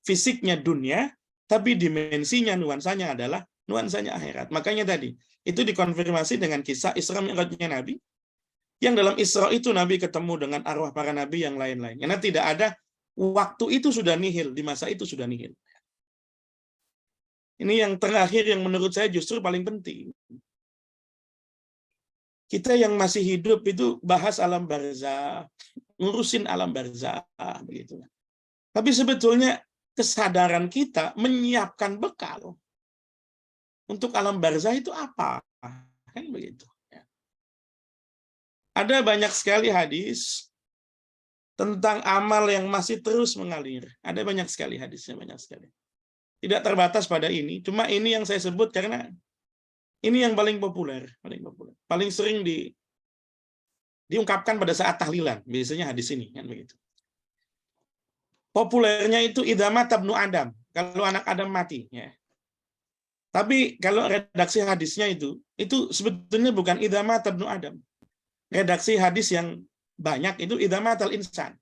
Fisiknya dunia, tapi dimensinya nuansanya adalah nuansanya akhirat. Makanya tadi, itu dikonfirmasi dengan kisah Isra Mi'rajnya Nabi, yang dalam Isra itu Nabi ketemu dengan arwah para Nabi yang lain-lain. Karena tidak ada, waktu itu sudah nihil, di masa itu sudah nihil. Ini yang terakhir yang menurut saya justru paling penting. Kita yang masih hidup itu bahas alam barzah, ngurusin alam barzah, begitu. Tapi sebetulnya kesadaran kita menyiapkan bekal untuk alam barzah itu apa? Kan begitu. Ada banyak sekali hadis tentang amal yang masih terus mengalir. Ada banyak sekali hadisnya, banyak sekali. Tidak terbatas pada ini, cuma ini yang saya sebut karena ini yang paling populer, paling sering diungkapkan pada saat tahlilan, biasanya hadis ini, kan begitu. Populernya itu idza mata ibnu Adam, kalau anak Adam mati, ya. Tapi kalau redaksi hadisnya itu sebetulnya bukan idza mata ibnu Adam. Redaksi hadis yang banyak itu idza matal insan.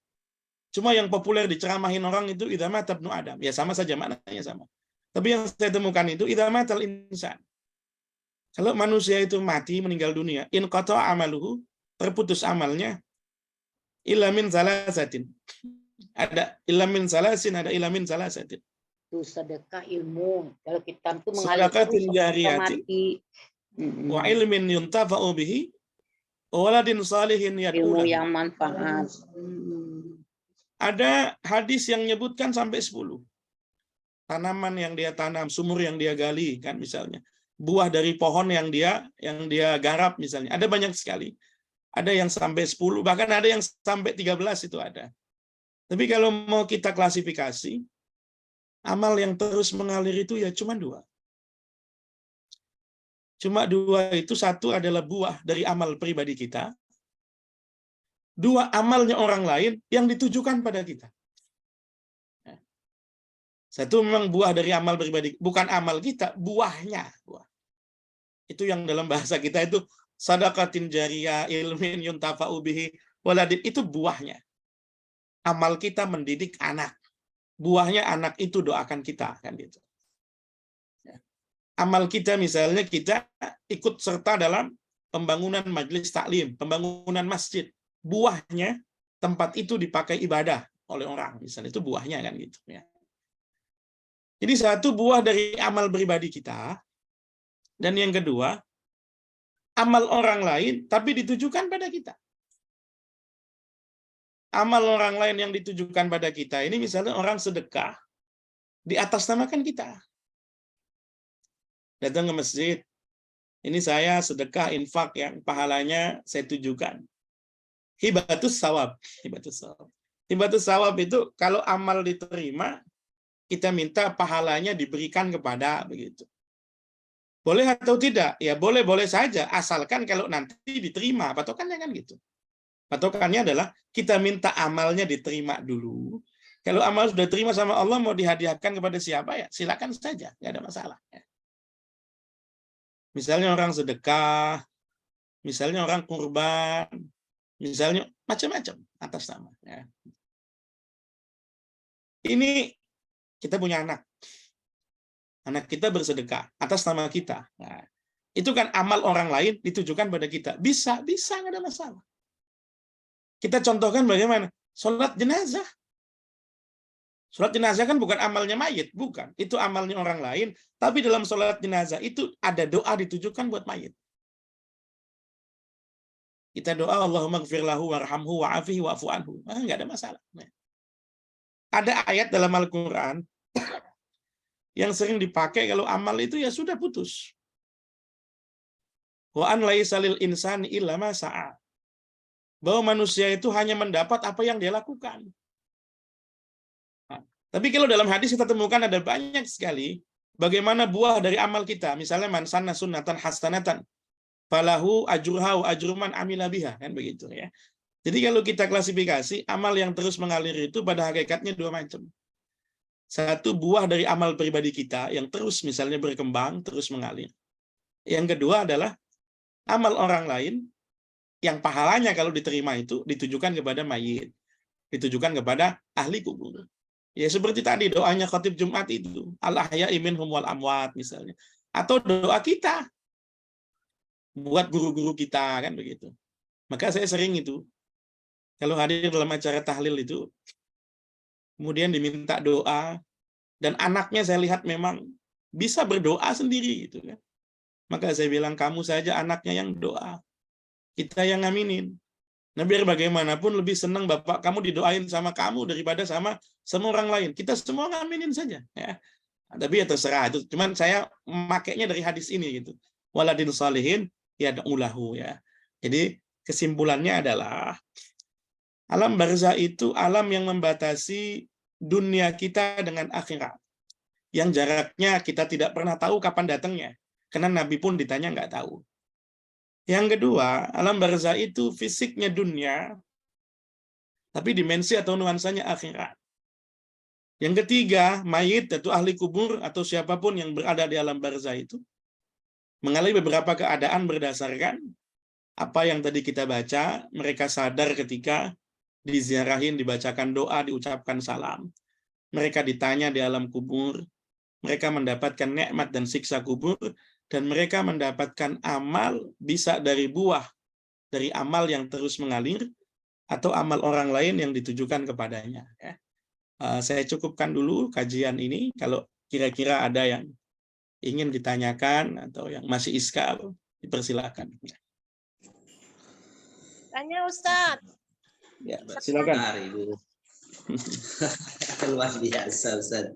Cuma yang populer diceramahin orang itu idza mata ibnu Adam. Ya sama saja, maknanya sama. Tapi yang saya temukan itu idza matal insan. Kalau manusia itu mati, meninggal dunia, in qata'a amaluhu, terputus amalnya, illa min salasatin. Ada illa min salasin, ada illa min salasatin. Itu sedekah ilmu. Kalau kita tuh mengalir Sedekatin terus jariyatin, mati. wa ilmin yuntafa'u bihi, waladin salihin Ilmu yad'ulahu. yang manfaat. Ada hadis yang menyebutkan sampai 10. Tanaman yang dia tanam, sumur yang dia gali, kan misalnya. Buah dari pohon yang dia garap misalnya. Ada banyak sekali. Ada yang sampai 10, bahkan ada yang sampai 13 itu ada. Tapi kalau mau kita klasifikasi, amal yang terus mengalir itu ya cuma 2. Cuma 2 itu, satu adalah buah dari amal pribadi kita. 2, amalnya orang lain yang ditujukan pada kita. Satu memang buah dari amal pribadi, bukan amal kita, buahnya. Itu yang dalam bahasa kita itu sadaqatin jariyah, ilmin yuntafa'u bihi, waladin, itu buahnya. Amal kita mendidik anak. Buahnya anak itu doakan kita, kan gitu. Amal kita misalnya kita ikut serta dalam pembangunan majelis taklim, pembangunan masjid. Buahnya tempat itu dipakai ibadah oleh orang, misalnya itu buahnya, kan gitu ya. Jadi satu buah dari amal pribadi kita, dan yang kedua amal orang lain tapi ditujukan pada kita. Amal orang lain yang ditujukan pada kita ini misalnya orang sedekah diatasnamakan kita. Datang ke masjid, ini saya sedekah infak yang pahalanya saya tujukan. Hibatus sawab. Hibatus sawab itu kalau amal diterima, kita minta pahalanya diberikan kepada, begitu. Boleh atau tidak? Ya boleh-boleh saja, asalkan kalau nanti diterima. Patokannya kan gitu. Patokannya adalah kita minta amalnya diterima dulu. Kalau amal sudah diterima sama Allah, mau dihadiahkan kepada siapa ya silakan saja, nggak ada masalah. Misalnya orang sedekah, misalnya orang kurban, misalnya macam-macam atas nama. Ya. Ini kita punya anak. Anak kita bersedekah atas nama kita. Nah, itu kan amal orang lain ditujukan pada kita. Bisa, nggak ada masalah. Kita contohkan bagaimana? Sholat jenazah. Sholat jenazah kan bukan amalnya mayit, bukan. Itu amalnya orang lain. Tapi dalam sholat jenazah itu ada doa ditujukan buat mayit. Kita doa, Allahumma gfir lahu warhamhu wa'afihi wa'fu anhu. Nggak ada masalah. Ada ayat dalam Al-Quran yang sering dipakai kalau amal itu ya sudah putus. Wa an laisa lil insani illa ma sa'a. Bahwa manusia itu hanya mendapat apa yang dia lakukan. Nah, tapi kalau dalam hadis kita temukan ada banyak sekali bagaimana buah dari amal kita. Misalnya man sanna sunnatan hasanatan falahu ajruha wa ajru man amila biha, kan begitu ya. Jadi kalau kita klasifikasi amal yang terus mengalir itu pada hakikatnya dua macam. Satu, buah dari amal pribadi kita yang terus misalnya berkembang, terus mengalir. Yang kedua adalah amal orang lain yang pahalanya kalau diterima itu ditujukan kepada mayit, ditujukan kepada ahli kubur. Ya seperti tadi doanya khatib Jumat itu, al-ahya'i minhum wal amwat misalnya. Atau doa kita buat guru-guru kita, kan begitu. Maka saya sering itu kalau hadir dalam acara tahlil itu, kemudian diminta doa, dan anaknya saya lihat memang bisa berdoa sendiri gitu kan. Maka saya bilang, kamu saja anaknya yang doa, kita yang ngaminin. Nah biar bagaimanapun lebih senang bapak kamu didoain sama kamu daripada sama orang lain. Kita semua ngaminin saja. Ya. Nah, tapi ya terserah itu. Cuman saya makainya dari hadis ini gitu. Waladin salihin yad'ulahu ya. Jadi kesimpulannya adalah alam barzah itu alam yang membatasi dunia kita dengan akhirat. Yang jaraknya kita tidak pernah tahu kapan datangnya. Karena Nabi pun ditanya nggak tahu. Yang kedua, alam barzah itu fisiknya dunia, tapi dimensi atau nuansanya akhirat. Yang ketiga, mayit atau ahli kubur atau siapapun yang berada di alam barzah itu mengalami beberapa keadaan berdasarkan apa yang tadi kita baca. Mereka sadar ketika diziarahin, dibacakan doa, diucapkan salam. Mereka ditanya di alam kubur, mereka mendapatkan nikmat dan siksa kubur, dan mereka mendapatkan amal bisa dari buah, dari amal yang terus mengalir, atau amal orang lain yang ditujukan kepadanya. Saya cukupkan dulu kajian ini, kalau kira-kira ada yang ingin ditanyakan, atau yang masih iskal, dipersilakan. Tanya Ustadz. Ya, silakan. Ibu. Luar biasa Ustaz.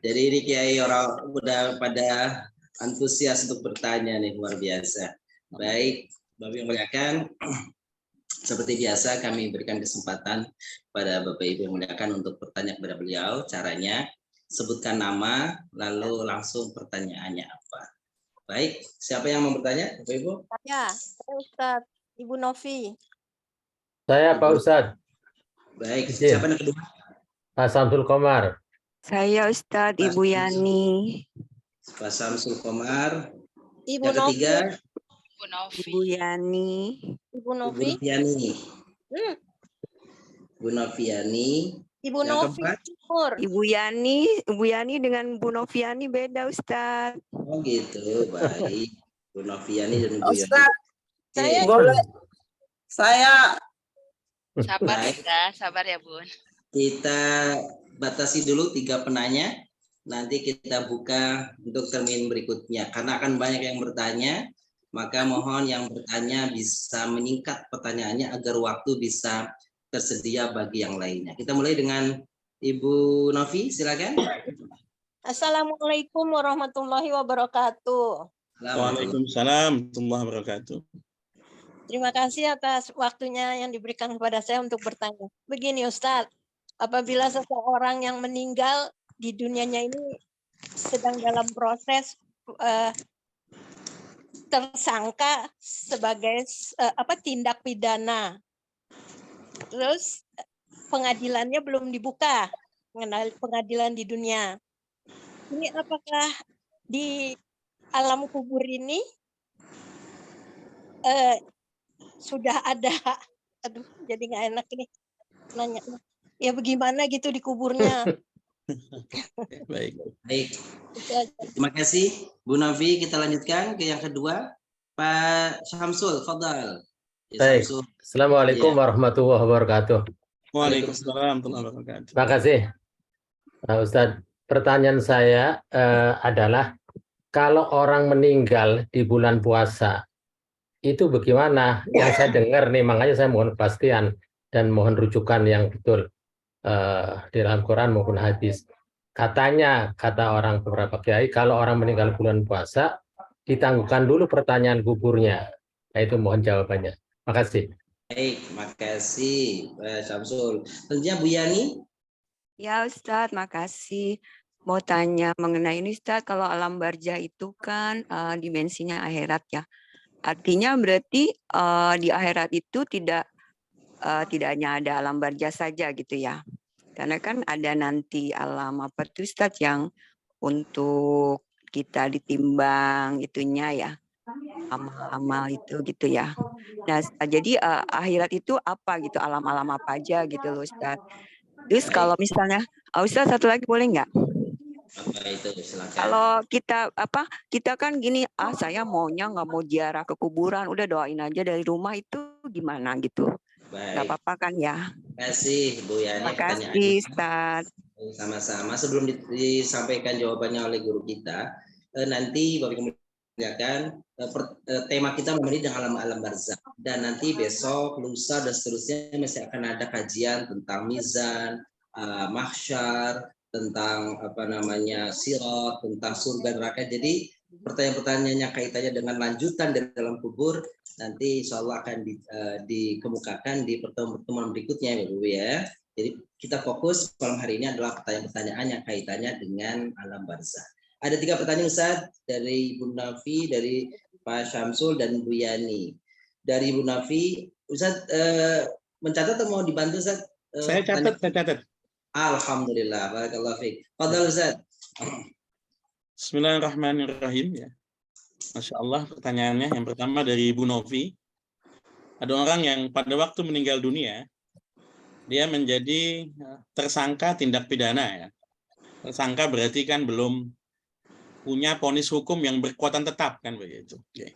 Jadi ini Kiai orang udah pada antusias untuk bertanya nih, luar biasa. Baik, Bapak yang muliakan, seperti biasa kami berikan kesempatan pada Bapak Ibu yang muliakan untuk bertanya kepada beliau. Caranya sebutkan nama lalu langsung pertanyaannya apa. Baik, siapa yang mau bertanya, Bapak Ibu? Ya, Ustadz, Ibu Novi. Saya Pak Ustadz. Baik, Izin. siapa yang kedua? Pak Samsul Komar. Saya Ustadz Ibu Yani. Pak Samsul Komar. Ibu Yang Novi. ketiga, Bu Novi. Ibu Yani. Ibu Ibu Novi. Noviani. Hmm. Bu Noviani. Ibu Yang Novi. keempat? Timur. Ibu Yani dengan Bu Noviani beda Ustadz. Oh gitu, baik. Bu Noviani dan Bu Yani. Ustaz, Saya boleh saya Sabar Baik. ya, sabar ya Bun. Kita batasi dulu 3 penanya. Nanti kita buka untuk termin berikutnya. Karena akan banyak yang bertanya, maka mohon yang bertanya bisa meningkat pertanyaannya agar waktu bisa tersedia bagi yang lainnya. Kita mulai dengan Ibu Novi, silakan. Assalamualaikum warahmatullahi wabarakatuh. Waalaikumsalam warahmatullahi wabarakatuh. Terima kasih atas waktunya yang diberikan kepada saya untuk bertanya. Begini Ustadz, apabila seseorang yang meninggal di dunianya ini sedang dalam proses tersangka sebagai tindak pidana, terus pengadilannya belum dibuka, pengadilan di dunia. Ini apakah di alam kubur ini sudah ada, aduh jadi nggak enak ini nanya, ya bagaimana gitu di kuburnya? Baik. Baik. Terima kasih Bu Novi. Kita lanjutkan ke yang kedua. Pak Syamsul, fadal. Ya, Baik. Syamsul. Assalamualaikum Ya. warahmatullahi wabarakatuh. Waalaikumsalam warahmatullahi wabarakatuh. Terima kasih. Ustadz, pertanyaan saya adalah kalau orang meninggal di bulan puasa, itu bagaimana? Yang saya dengar nih, makanya saya mohon kepastian dan mohon rujukan yang betul di dalam Quran maupun hadis. katanya, kata orang beberapa kiai, kalau orang meninggal bulan puasa, ditangguhkan dulu pertanyaan kuburnya. Nah, itu mohon jawabannya. Makasih. Baik, makasih Pak Syamsul. Tentunya Bu Yani. Ya Ustadz, makasih. Mau tanya mengenai ini Ustadz, kalau alam barzah itu kan dimensinya akhirat ya. Artinya berarti di akhirat itu tidak hanya ada alam barzah saja gitu ya. Karena kan ada nanti alam apa tuh Ustadz yang untuk kita ditimbang itunya ya. Amal-amal itu gitu ya. Nah, jadi akhirat itu apa gitu, alam-alam apa aja gitu loh Ustadz. Terus kalau misalnya, Ustadz satu lagi boleh nggak? Apa itu? Silakan. Kalau kita kan gini, saya maunya nggak mau ziarah ke kuburan, udah doain aja dari rumah, itu gimana gitu? Nggak Baik. apa-apa kan ya? Terima kasih Bu Yani. Makasih Ustadz. Sama-sama. Sebelum disampaikan jawabannya oleh guru kita, nanti Bapak Ibu menanyakan tema kita memilih dengan alam barzakh, dan nanti besok, lusa dan seterusnya masih akan ada kajian tentang mizan, mahsyar, tentang sirat, tentang surga neraka. Jadi pertanyaan-pertanyaannya kaitannya dengan lanjutan dari dalam kubur nanti insya Allah akan dikemukakan di pertemuan berikutnya Ibu ya. Jadi kita fokus malam hari ini adalah pertanyaan-pertanyaan yang kaitannya dengan alam barzakh. Ada 3 pertanyaan Ustaz dari Bu Nafi, dari Pak Syamsul dan Bu Yani. Dari Bu Nafi, Ustaz mencatat atau mau dibantu Ustaz? Saya catat. Alhamdulillah, barakallahu fiik. Fadhal Ustaz. Bismillahirrahmanirrahim ya. Masya Allah, pertanyaannya yang pertama dari Bu Novi. Ada orang yang pada waktu meninggal dunia, dia menjadi tersangka tindak pidana ya. Tersangka berarti kan belum punya vonis hukum yang berkekuatan tetap kan begitu. Oke.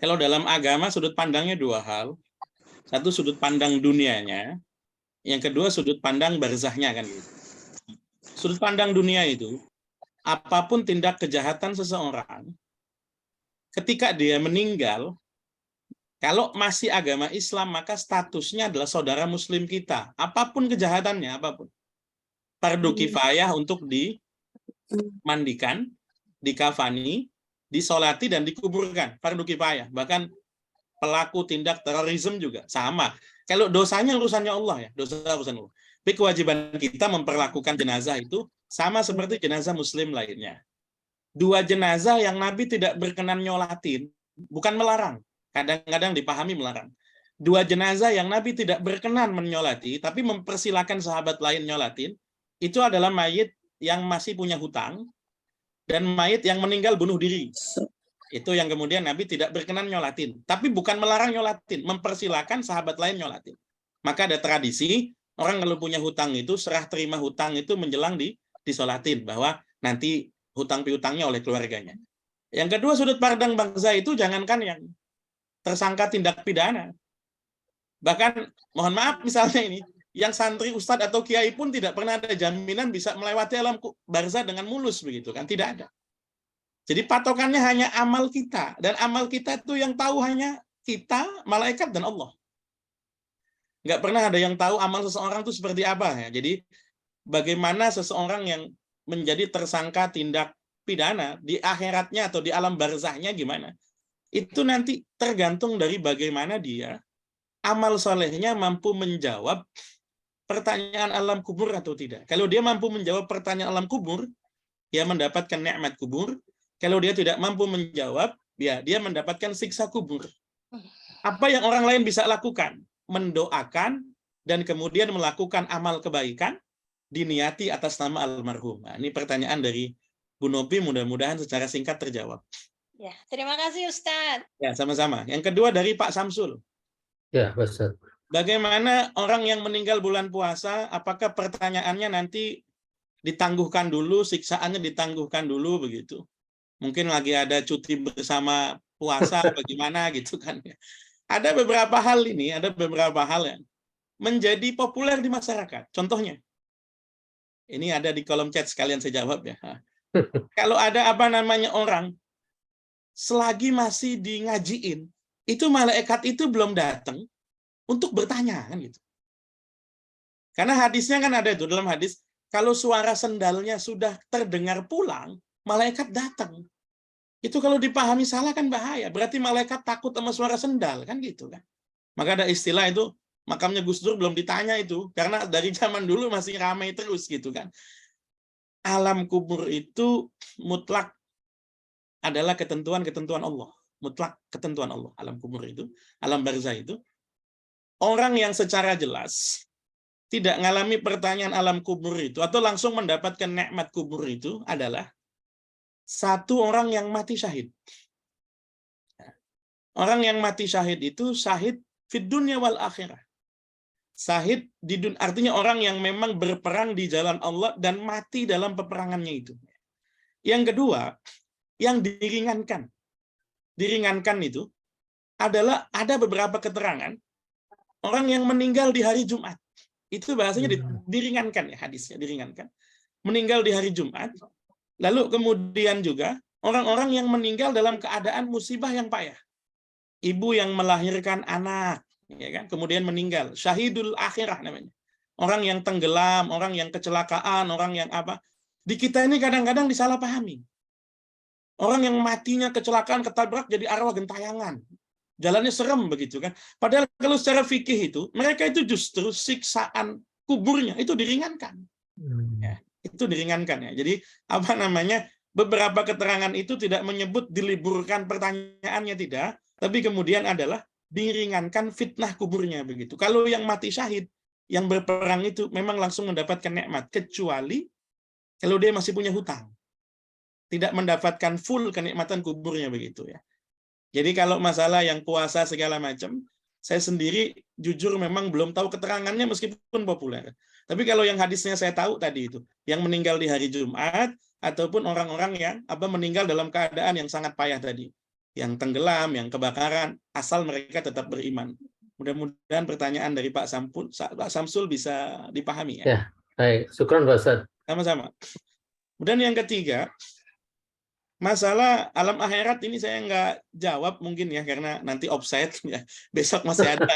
Kalau dalam agama sudut pandangnya 2 hal. Satu sudut pandang dunianya, yang kedua sudut pandang barzahnya kan gitu. Sudut pandang dunia itu, apapun tindak kejahatan seseorang, ketika dia meninggal, kalau masih agama Islam, maka statusnya adalah saudara muslim kita. Apapun kejahatannya, apapun. Fardu kifayah untuk dimandikan, dikafani, disolati, dan dikuburkan. Fardu kifayah. Bahkan pelaku tindak terorisme juga sama. Kalau dosanya urusannya Allah ya, dosa urusan Allah. Tapi kewajiban kita memperlakukan jenazah itu sama seperti jenazah muslim lainnya. 2 jenazah yang Nabi tidak berkenan nyolatin, bukan melarang. Kadang-kadang dipahami melarang. 2 jenazah yang Nabi tidak berkenan menyolati, tapi mempersilahkan sahabat lain nyolatin, itu adalah mayit yang masih punya hutang, dan mayit yang meninggal bunuh diri. Itu yang kemudian Nabi tidak berkenan nyolatin. Tapi bukan melarang nyolatin, mempersilahkan sahabat lain nyolatin. Maka ada tradisi, orang kalau punya hutang itu, serah terima hutang itu menjelang disolatin, bahwa nanti hutang piutangnya oleh keluarganya. Yang kedua, sudut pandang bangsa itu jangankan yang tersangka tindak pidana. Bahkan, mohon maaf misalnya ini, yang santri, ustadz atau kiai pun tidak pernah ada jaminan bisa melewati alam barzah dengan mulus begitu kan, tidak ada. Jadi patokannya hanya amal kita, dan amal kita itu yang tahu hanya kita, malaikat, dan Allah. Nggak pernah ada yang tahu amal seseorang itu seperti apa ya. Jadi bagaimana seseorang yang menjadi tersangka tindak pidana di akhiratnya atau di alam barzahnya gimana? Itu nanti tergantung dari bagaimana dia amal solehnya mampu menjawab pertanyaan alam kubur atau tidak. Kalau dia mampu menjawab pertanyaan alam kubur, dia mendapatkan nikmat kubur. Kalau dia tidak mampu menjawab, ya dia mendapatkan siksa kubur. Apa yang orang lain bisa lakukan? Mendoakan dan kemudian melakukan amal kebaikan diniati atas nama almarhum. Nah, ini pertanyaan dari Bu Nopi, mudah-mudahan secara singkat terjawab. Ya, terima kasih Ustadz. Ya, sama-sama. Yang kedua dari Pak Samsul. Ya, Ustaz. Bagaimana orang yang meninggal bulan puasa, apakah pertanyaannya nanti ditangguhkan dulu, siksaannya ditangguhkan dulu begitu? Mungkin lagi ada cuti bersama puasa, bagaimana gitu kan. Ada beberapa hal yang menjadi populer di masyarakat. Contohnya, ini ada di kolom chat, sekalian saya jawab ya. Kalau ada orang, selagi masih di ngajiin, itu malaikat itu belum datang untuk bertanya kan gitu. Karena hadisnya kan ada itu, dalam hadis, kalau suara sendalnya sudah terdengar pulang, malaikat datang. Itu kalau dipahami salah kan bahaya. Berarti malaikat takut sama suara sendal, kan gitu kan. Maka ada istilah itu, makamnya Gus Dur belum ditanya itu, karena dari zaman dulu masih ramai terus gitu kan. Alam kubur itu mutlak adalah ketentuan-ketentuan Allah. Mutlak ketentuan Allah. Alam kubur itu, alam barzah itu. Orang yang secara jelas tidak mengalami pertanyaan alam kubur itu, atau langsung mendapatkan nikmat kubur itu adalah satu orang yang mati syahid. Orang yang mati syahid itu syahid fid dunya wal akhirah. Syahid di dunia, artinya orang yang memang berperang di jalan Allah dan mati dalam peperangannya itu. Yang kedua, yang diringankan. Diringankan itu adalah ada beberapa keterangan orang yang meninggal di hari Jumat. Itu bahasanya diringankan ya, hadisnya diringankan. Meninggal di hari Jumat. Lalu kemudian juga orang-orang yang meninggal dalam keadaan musibah yang payah. Ibu yang melahirkan anak, ya kan, kemudian meninggal, syahidul akhirah namanya. Orang yang tenggelam, orang yang kecelakaan, orang yang apa. Di kita ini kadang-kadang disalahpahami. Orang yang matinya kecelakaan, ketabrak jadi arwah gentayangan. Jalannya serem begitu kan. Padahal kalau secara fikih itu, mereka itu justru siksaan kuburnya itu diringankan. Ya, itu diringankan ya. Jadi apa namanya, beberapa keterangan itu tidak menyebut diliburkan pertanyaannya, tidak, tapi kemudian adalah diringankan fitnah kuburnya begitu. Kalau yang mati syahid, yang berperang itu memang langsung mendapatkan nikmat, kecuali kalau dia masih punya hutang, tidak mendapatkan full kenikmatan kuburnya begitu ya. Jadi kalau masalah yang puasa segala macam, saya sendiri jujur memang belum tahu keterangannya meskipun populer. Tapi kalau yang hadisnya saya tahu tadi itu, yang meninggal di hari Jumat ataupun orang-orang yang meninggal dalam keadaan yang sangat payah tadi, yang tenggelam, yang kebakaran, asal mereka tetap beriman. Mudah-mudahan pertanyaan dari Pak Samsul bisa dipahami ya. Ya, baik. Syukran Pak Ustaz. Sama-sama. Kemudian yang ketiga, masalah alam akhirat ini saya nggak jawab mungkin ya, karena nanti offside ya. Besok masih ada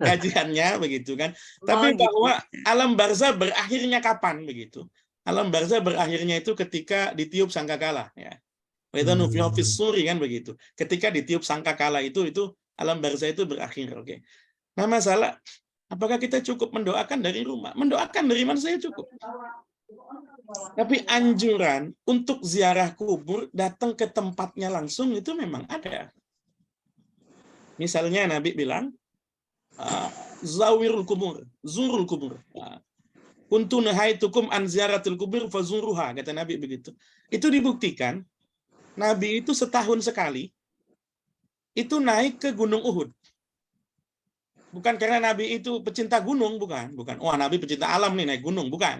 kajiannya begitu kan. Tapi bahwa alam barzah berakhirnya kapan begitu? Alam barzah berakhirnya itu ketika ditiup sangkakala ya. Itu nufiha fis suri kan begitu. Ketika ditiup sangkakala itu alam barzah itu berakhir, oke. Nah, masalah apakah kita cukup mendoakan dari rumah? Mendoakan dari mana saya cukup. Tapi anjuran untuk ziarah kubur, datang ke tempatnya langsung itu memang ada. Misalnya Nabi bilang, zawirul kubur, zurul kubur. Kuntu nahaitukum an ziaratil kubur fazuruha, kata Nabi begitu. Itu dibuktikan Nabi itu setahun sekali itu naik ke Gunung Uhud. Bukan karena Nabi itu pecinta gunung, bukan. Wah, Nabi pecinta alam nih naik gunung, bukan.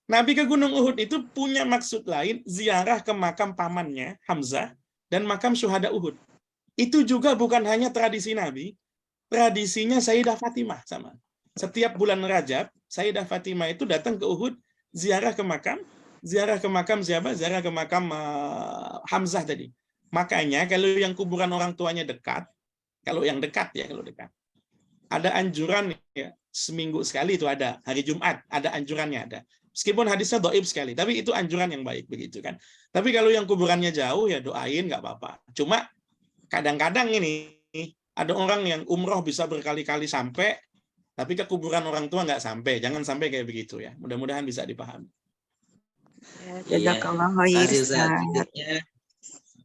Nabi ke Gunung Uhud itu punya maksud lain, ziarah ke makam pamannya, Hamzah, dan makam syuhada Uhud. Itu juga bukan hanya tradisi Nabi, tradisinya Sayyidah Fatimah sama. Setiap bulan Rajab, Sayyidah Fatimah itu datang ke Uhud, ziarah ke makam siapa? Ziarah ke makam Hamzah tadi. Makanya kalau yang kuburan orang tuanya dekat, kalau dekat, ada anjuran ya, seminggu sekali itu ada, hari Jumat, ada anjurannya ada. Meskipun hadisnya dhaif sekali, tapi itu anjuran yang baik begitu kan. Tapi kalau yang kuburannya jauh ya doain nggak apa-apa. Cuma kadang-kadang ini ada orang yang umroh bisa berkali-kali sampai, tapi ke kuburan orang tua nggak sampai. Jangan sampai kayak begitu ya. Mudah-mudahan bisa dipahami. Jazakallah khair.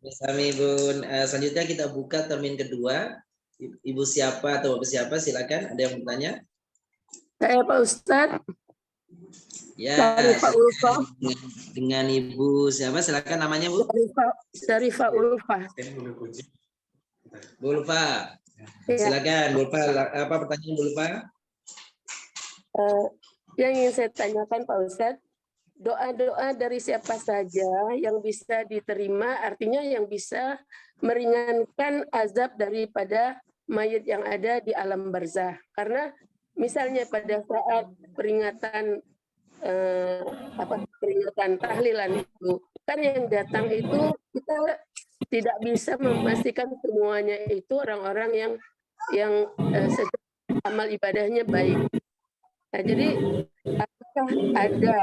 Sami Bun. Selanjutnya kita buka termin kedua. Ibu siapa atau Bapak siapa? Silakan. Ada yang bertanya? Saya Pak Ustadz. Ya, Syarifah Ulfa. dengan Ibu siapa? Silakan namanya Bu. Syarifah Ulfa. Bu Ulfa. Silakan Bu Ulfa. Apa pertanyaan Bu Ulfa? Yang ingin saya tanyakan Pak Ustadz, doa-doa dari siapa saja yang bisa diterima, artinya yang bisa meringankan azab daripada mayit yang ada di alam barzah. Karena misalnya pada saat peringatan tahlilan itu kan yang datang itu kita tidak bisa memastikan semuanya itu orang-orang yang secara amal ibadahnya baik. Nah, jadi apakah ada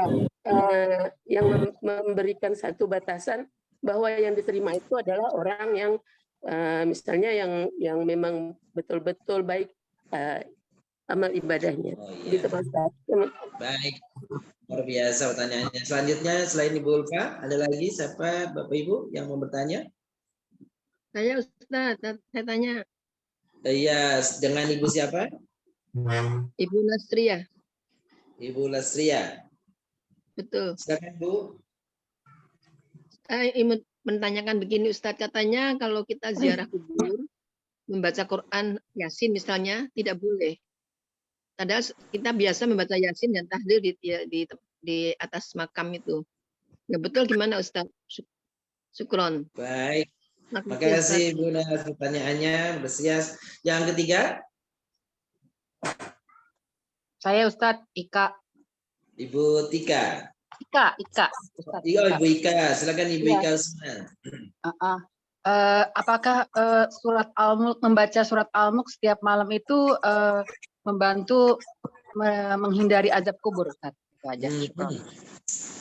yang memberikan satu batasan bahwa yang diterima itu adalah orang yang misalnya yang memang betul-betul baik amal ibadahnya. Oh iya. Gitu Pak Ustaz. Baik. Luar biasa pertanyaannya. Selanjutnya selain Ibu Ulfa, ada lagi siapa Bapak Ibu yang mau bertanya? Saya Ustaz, saya tanya. Iya, dengan Ibu siapa? Ibu Nastria. Ibu Lasria. Betul. Silakan Bu. Saya ingin menanyakan begini Ustaz, katanya kalau kita ziarah kubur, membaca Quran Yasin misalnya tidak boleh. Padahal kita biasa membaca Yasin dan tahlil di atas makam itu. Ya betul gimana Ustaz? Syukron. Baik. Terima kasih Ibu Nas pertanyaannya. Bersias. Yang ketiga? Saya Ustadz Ika. Ibu Tika. Ika. Ustadz Ika. Ibu Ika. Silakan Ibu Ika Usman. Apakah membaca surat Al-Mulk setiap malam itu membantu menghindari azab kubur, Ustaz? Itu aja.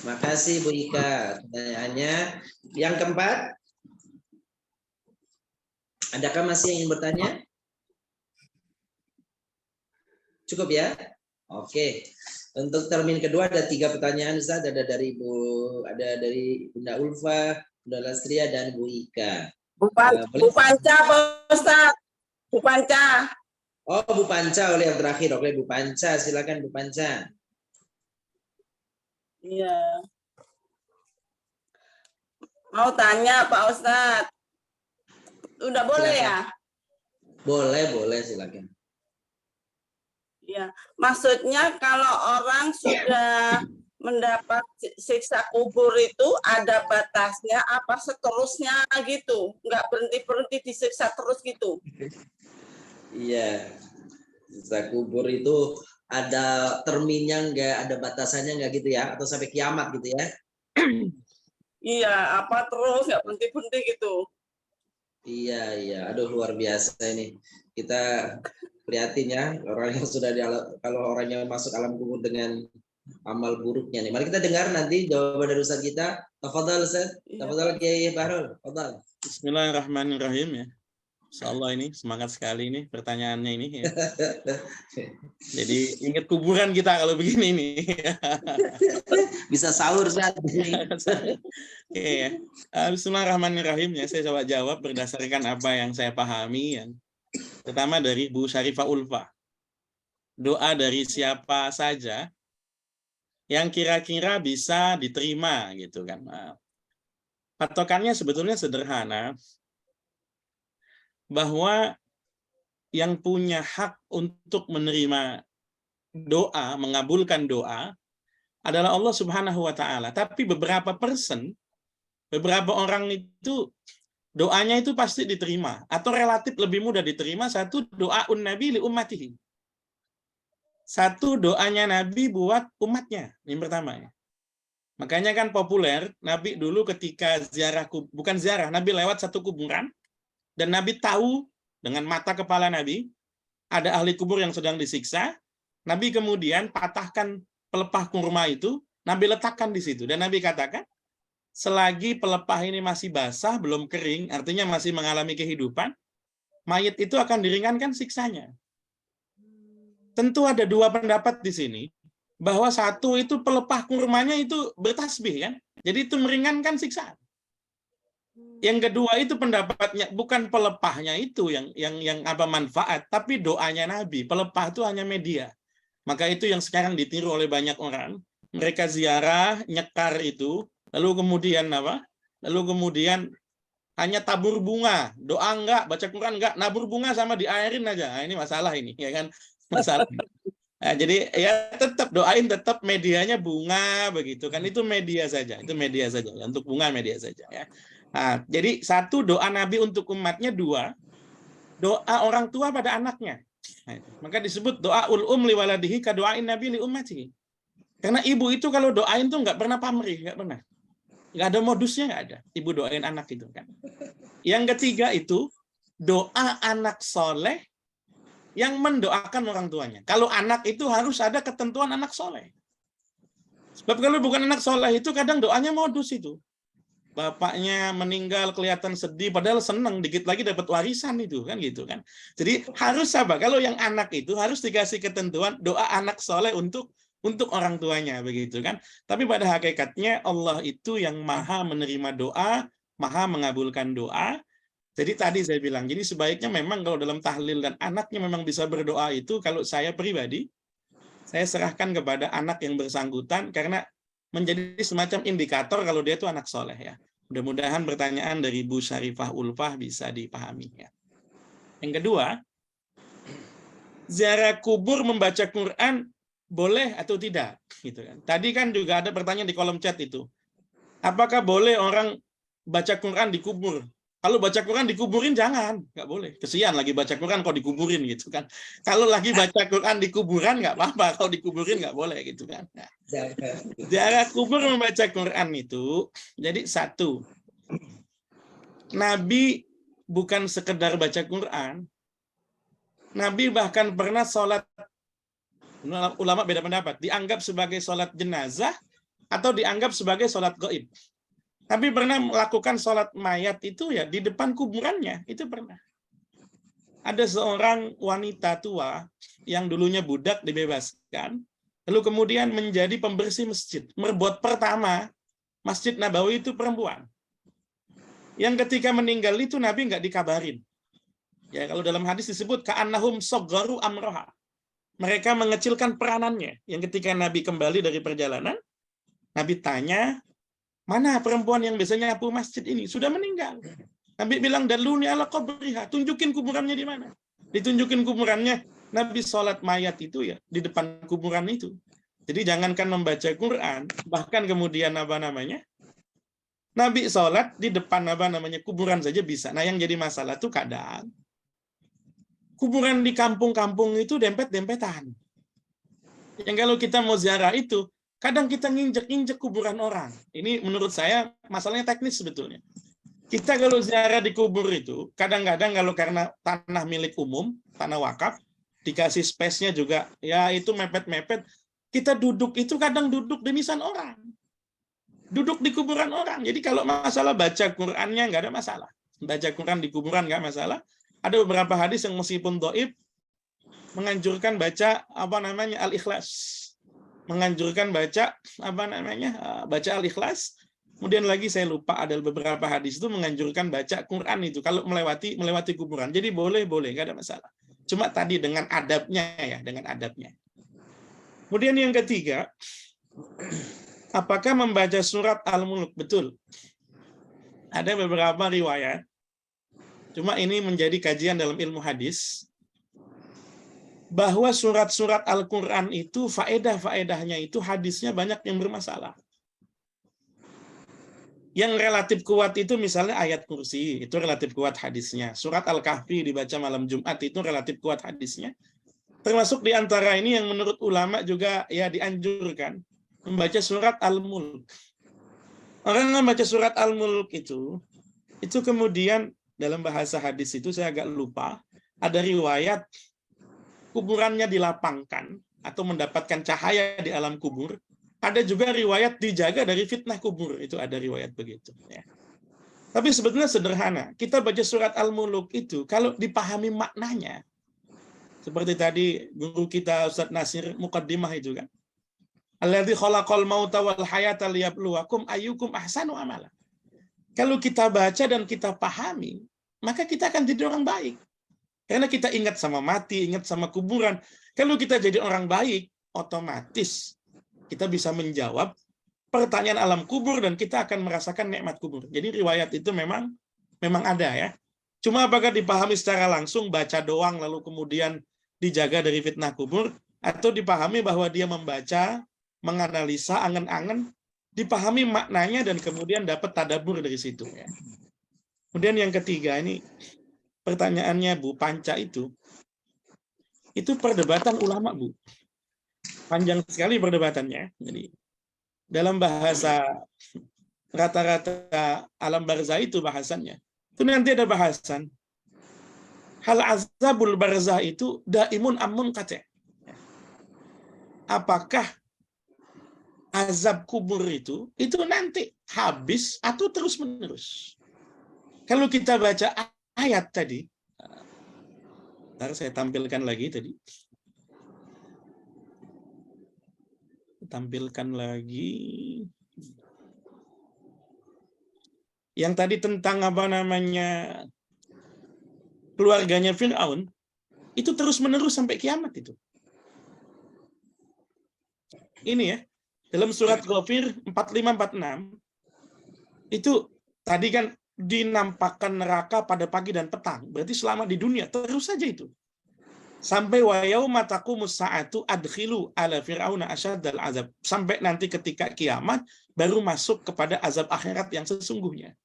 Makasih Bu Ika pertanyaannya. Yang keempat, adakah masih yang ingin bertanya? Cukup ya? Oke. Untuk termin kedua ada 3 pertanyaan Ustaz. Ada dari Bunda Ulfa, Bunda Lastria, dan Bu Ika. Bu Panca Pak Ustaz. Bu Panca. Oh, Bu Panca oleh yang terakhir. Oke, Bu Panca. Silakan Bu Panca. Iya. Mau tanya Pak Ustadz. Udah boleh Silakan. ya? Boleh, silakan. Iya. Maksudnya kalau orang sudah mendapat siksa kubur itu ada batasnya apa seterusnya gitu? Nggak berhenti disiksa terus gitu? Iya. Siksa kubur itu ada terminnya nggak, ada batasannya nggak gitu ya? Atau sampai kiamat gitu ya? Iya, apa terus nggak berhenti gitu? Iya. Aduh, luar biasa ini. Kita prihatin ya orang yang sudah kalau orang yang masuk alam kubur dengan amal buruknya nih. Mari kita dengar nanti jawaban dari Ustaz kita. Tafadhal Ustaz. Tafadhal Kiai Bahrul. Tafadhal. Bismillahirrahmanirrahim ya. Insyaallah ini semangat sekali ini pertanyaannya ini ya. Jadi ingat kuburan kita kalau begini nih. Bisa sahur Ustaz. Oke. Bismillahirrahmanirrahim ya. Saya coba jawab berdasarkan apa yang saya pahami ya. Pertama dari Bu Syarifah Ulfa. Doa dari siapa saja yang kira-kira bisa diterima gitu kan. Patokannya sebetulnya sederhana, bahwa yang punya hak untuk menerima doa, mengabulkan doa adalah Allah Subhanahu wa taala. Tapi beberapa orang itu doanya itu pasti diterima atau relatif lebih mudah diterima. Satu, doaun Nabi li ummatihi. Satu, doanya Nabi buat umatnya. Yang pertama ya. Makanya kan populer Nabi dulu ketika Nabi lewat satu kuburan dan Nabi tahu dengan mata kepala Nabi ada ahli kubur yang sedang disiksa. Nabi kemudian patahkan pelepah kurma itu, Nabi letakkan di situ dan Nabi katakan, selagi pelepah ini masih basah, belum kering, artinya masih mengalami kehidupan, mayit itu akan diringankan siksanya. Tentu ada 2 pendapat di sini, bahwa satu itu pelepah kurmanya itu bertasbih kan, jadi itu meringankan siksaan. Yang kedua itu pendapatnya bukan pelepahnya itu yang apa manfaat, tapi doanya Nabi. Pelepah itu hanya media. Maka itu yang sekarang ditiru oleh banyak orang. Mereka ziarah, nyekar itu, lalu kemudian hanya tabur bunga, doa enggak, baca Quran enggak, nabur bunga sama diairin aja. Nah, ini masalah ini, ya kan? Masalah. Nah, jadi ya tetap doain, tetap medianya bunga begitu kan, itu media saja, untuk bunga media saja ya. Nah, jadi 1, doa Nabi untuk umatnya, 2, doa orang tua pada anaknya. Nah, maka disebut doa li waladihi ka doain Nabi li ummatihi. Karena ibu itu kalau doain tuh nggak pernah pamrih, nggak pernah. Nggak ada modusnya, nggak ada. Ibu doain anak itu kan. Yang ketiga itu doa anak soleh yang mendoakan orang tuanya. Kalau anak itu harus ada ketentuan anak soleh. Sebab kalau bukan anak soleh itu kadang doanya modus itu. Bapaknya meninggal kelihatan sedih, padahal senang, dikit lagi dapat warisan itu kan gitu kan. Jadi harus sabar. Kalau yang anak itu harus dikasih ketentuan doa anak soleh untuk orang tuanya begitu kan. Tapi pada hakikatnya Allah itu yang maha menerima doa, maha mengabulkan doa. Jadi tadi saya bilang, jadi sebaiknya memang kalau dalam tahlil dan anaknya memang bisa berdoa itu, kalau saya pribadi, saya serahkan kepada anak yang bersangkutan karena menjadi semacam indikator kalau dia itu anak soleh ya. Mudah-mudahan pertanyaan dari Bu Syarifah Ulfah bisa dipahami ya. Yang kedua, ziarah kubur membaca Quran boleh atau tidak? Gitu kan. Tadi kan juga ada pertanyaan di kolom chat itu. Apakah boleh orang baca Quran di kubur? Kalau baca Quran dikuburin jangan, nggak boleh. Kesian lagi baca Quran kok dikuburin gitu kan. Kalau lagi baca Quran di kuburan nggak apa-apa, kalau dikuburin nggak boleh gitu kan. Nah, ziarah kubur membaca Quran itu, jadi satu, Nabi bukan sekedar baca Quran, Nabi bahkan pernah sholat, ulama beda pendapat, dianggap sebagai sholat jenazah atau dianggap sebagai sholat gaib. Tapi pernah melakukan sholat mayat itu ya di depan kuburannya, itu pernah. Ada seorang wanita tua yang dulunya budak dibebaskan, lalu kemudian menjadi pembersih masjid. Merbot pertama Masjid Nabawi itu perempuan. Yang ketika meninggal itu Nabi nggak dikabarin. Ya kalau dalam hadis disebut ka'annahum soggaru amroha. Mereka mengecilkan peranannya. Yang ketika Nabi kembali dari perjalanan, Nabi tanya, mana perempuan yang biasanya nyapu masjid ini? Sudah meninggal. Nabi bilang, daluni ala qabriha. Tunjukin kuburannya di mana. Ditunjukin kuburannya. Nabi sholat mayat itu ya di depan kuburan itu. Jadi jangankan membaca Quran, bahkan kemudian apa namanya? Nabi sholat di depan apa namanya kuburan saja bisa. Nah yang jadi masalah tuh kadang kuburan di kampung-kampung itu dempet-dempetan. Yang kalau kita mau ziarah itu, kadang kita nginjek-injek kuburan orang. Ini menurut saya masalahnya teknis sebetulnya. Kita kalau ziarah di kubur itu, kadang-kadang kalau karena tanah milik umum, tanah wakaf, dikasih space-nya juga, ya itu mepet-mepet, kita duduk itu kadang duduk di nisan orang. Duduk di kuburan orang. Jadi kalau masalah baca Qurannya nggak ada masalah. Baca Quran di kuburan nggak masalah. Ada beberapa hadis yang meskipun dhaif, menganjurkan baca apa namanya Al-Ikhlas. Menganjurkan baca apa namanya baca Al-Ikhlas. Kemudian lagi saya lupa ada beberapa hadis itu menganjurkan baca Quran itu kalau melewati kuburan. Jadi boleh nggak ada masalah. Cuma tadi dengan adabnya ya, dengan adabnya. Kemudian yang ketiga, apakah membaca surat Al-Mulk? Betul. Ada beberapa riwayat. Cuma ini menjadi kajian dalam ilmu hadis. Bahwa surat-surat Al-Quran itu faedah-faedahnya itu hadisnya banyak yang bermasalah. Yang relatif kuat itu misalnya ayat kursi, itu relatif kuat hadisnya. Surat Al-Kahfi dibaca malam Jumat itu relatif kuat hadisnya. Termasuk di antara ini yang menurut ulama juga ya dianjurkan membaca surat Al-Mulk. Orang yang membaca surat Al-Mulk itu kemudian dalam bahasa hadis itu saya agak lupa, ada riwayat kuburannya dilapangkan atau mendapatkan cahaya di alam kubur. Ada juga riwayat dijaga dari fitnah kubur. Itu ada riwayat begitu. Ya. Tapi sebetulnya sederhana. Kita baca surat Al-Mulk itu, kalau dipahami maknanya, seperti tadi guru kita Ustaz Nasir Muqaddimah itu kan. Alladzi khalaqal mauta wal hayata liyabluwakum ayyukum ahsanu amala. Kalau kita baca dan kita pahami, maka kita akan jadi orang baik. Karena kita ingat sama mati, ingat sama kuburan. Kalau kita jadi orang baik, otomatis kita bisa menjawab pertanyaan alam kubur dan kita akan merasakan nikmat kubur. Jadi riwayat itu memang ada ya. Cuma apakah dipahami secara langsung, baca doang lalu kemudian dijaga dari fitnah kubur, atau dipahami bahwa dia membaca, menganalisa, angen-angen, dipahami maknanya dan kemudian dapat tadabbur dari situ ya. Kemudian yang ketiga ini pertanyaannya Bu Panca itu perdebatan ulama Bu. Panjang sekali perdebatannya. Jadi dalam bahasa rata-rata alam barzah itu bahasannya. Itu nanti ada bahasan. Hal azabul barzah itu daimun amun kate. Apakah azab kubur itu nanti habis atau terus-menerus. Kalau kita baca ayat tadi, ntar saya tampilkan lagi tadi. Tampilkan lagi. Yang tadi tentang apa namanya keluarganya Fir'aun, itu terus-menerus sampai kiamat itu. Ini ya, dalam surat Ghafir 45-46, itu tadi kan dinampakkan neraka pada pagi dan petang. Berarti selama di dunia, terus saja itu. Sampai wa yauma taqumus sa'atu adkhilu ala fir'auna asyaddal azab. Sampai nanti ketika kiamat, baru masuk kepada azab akhirat yang sesungguhnya.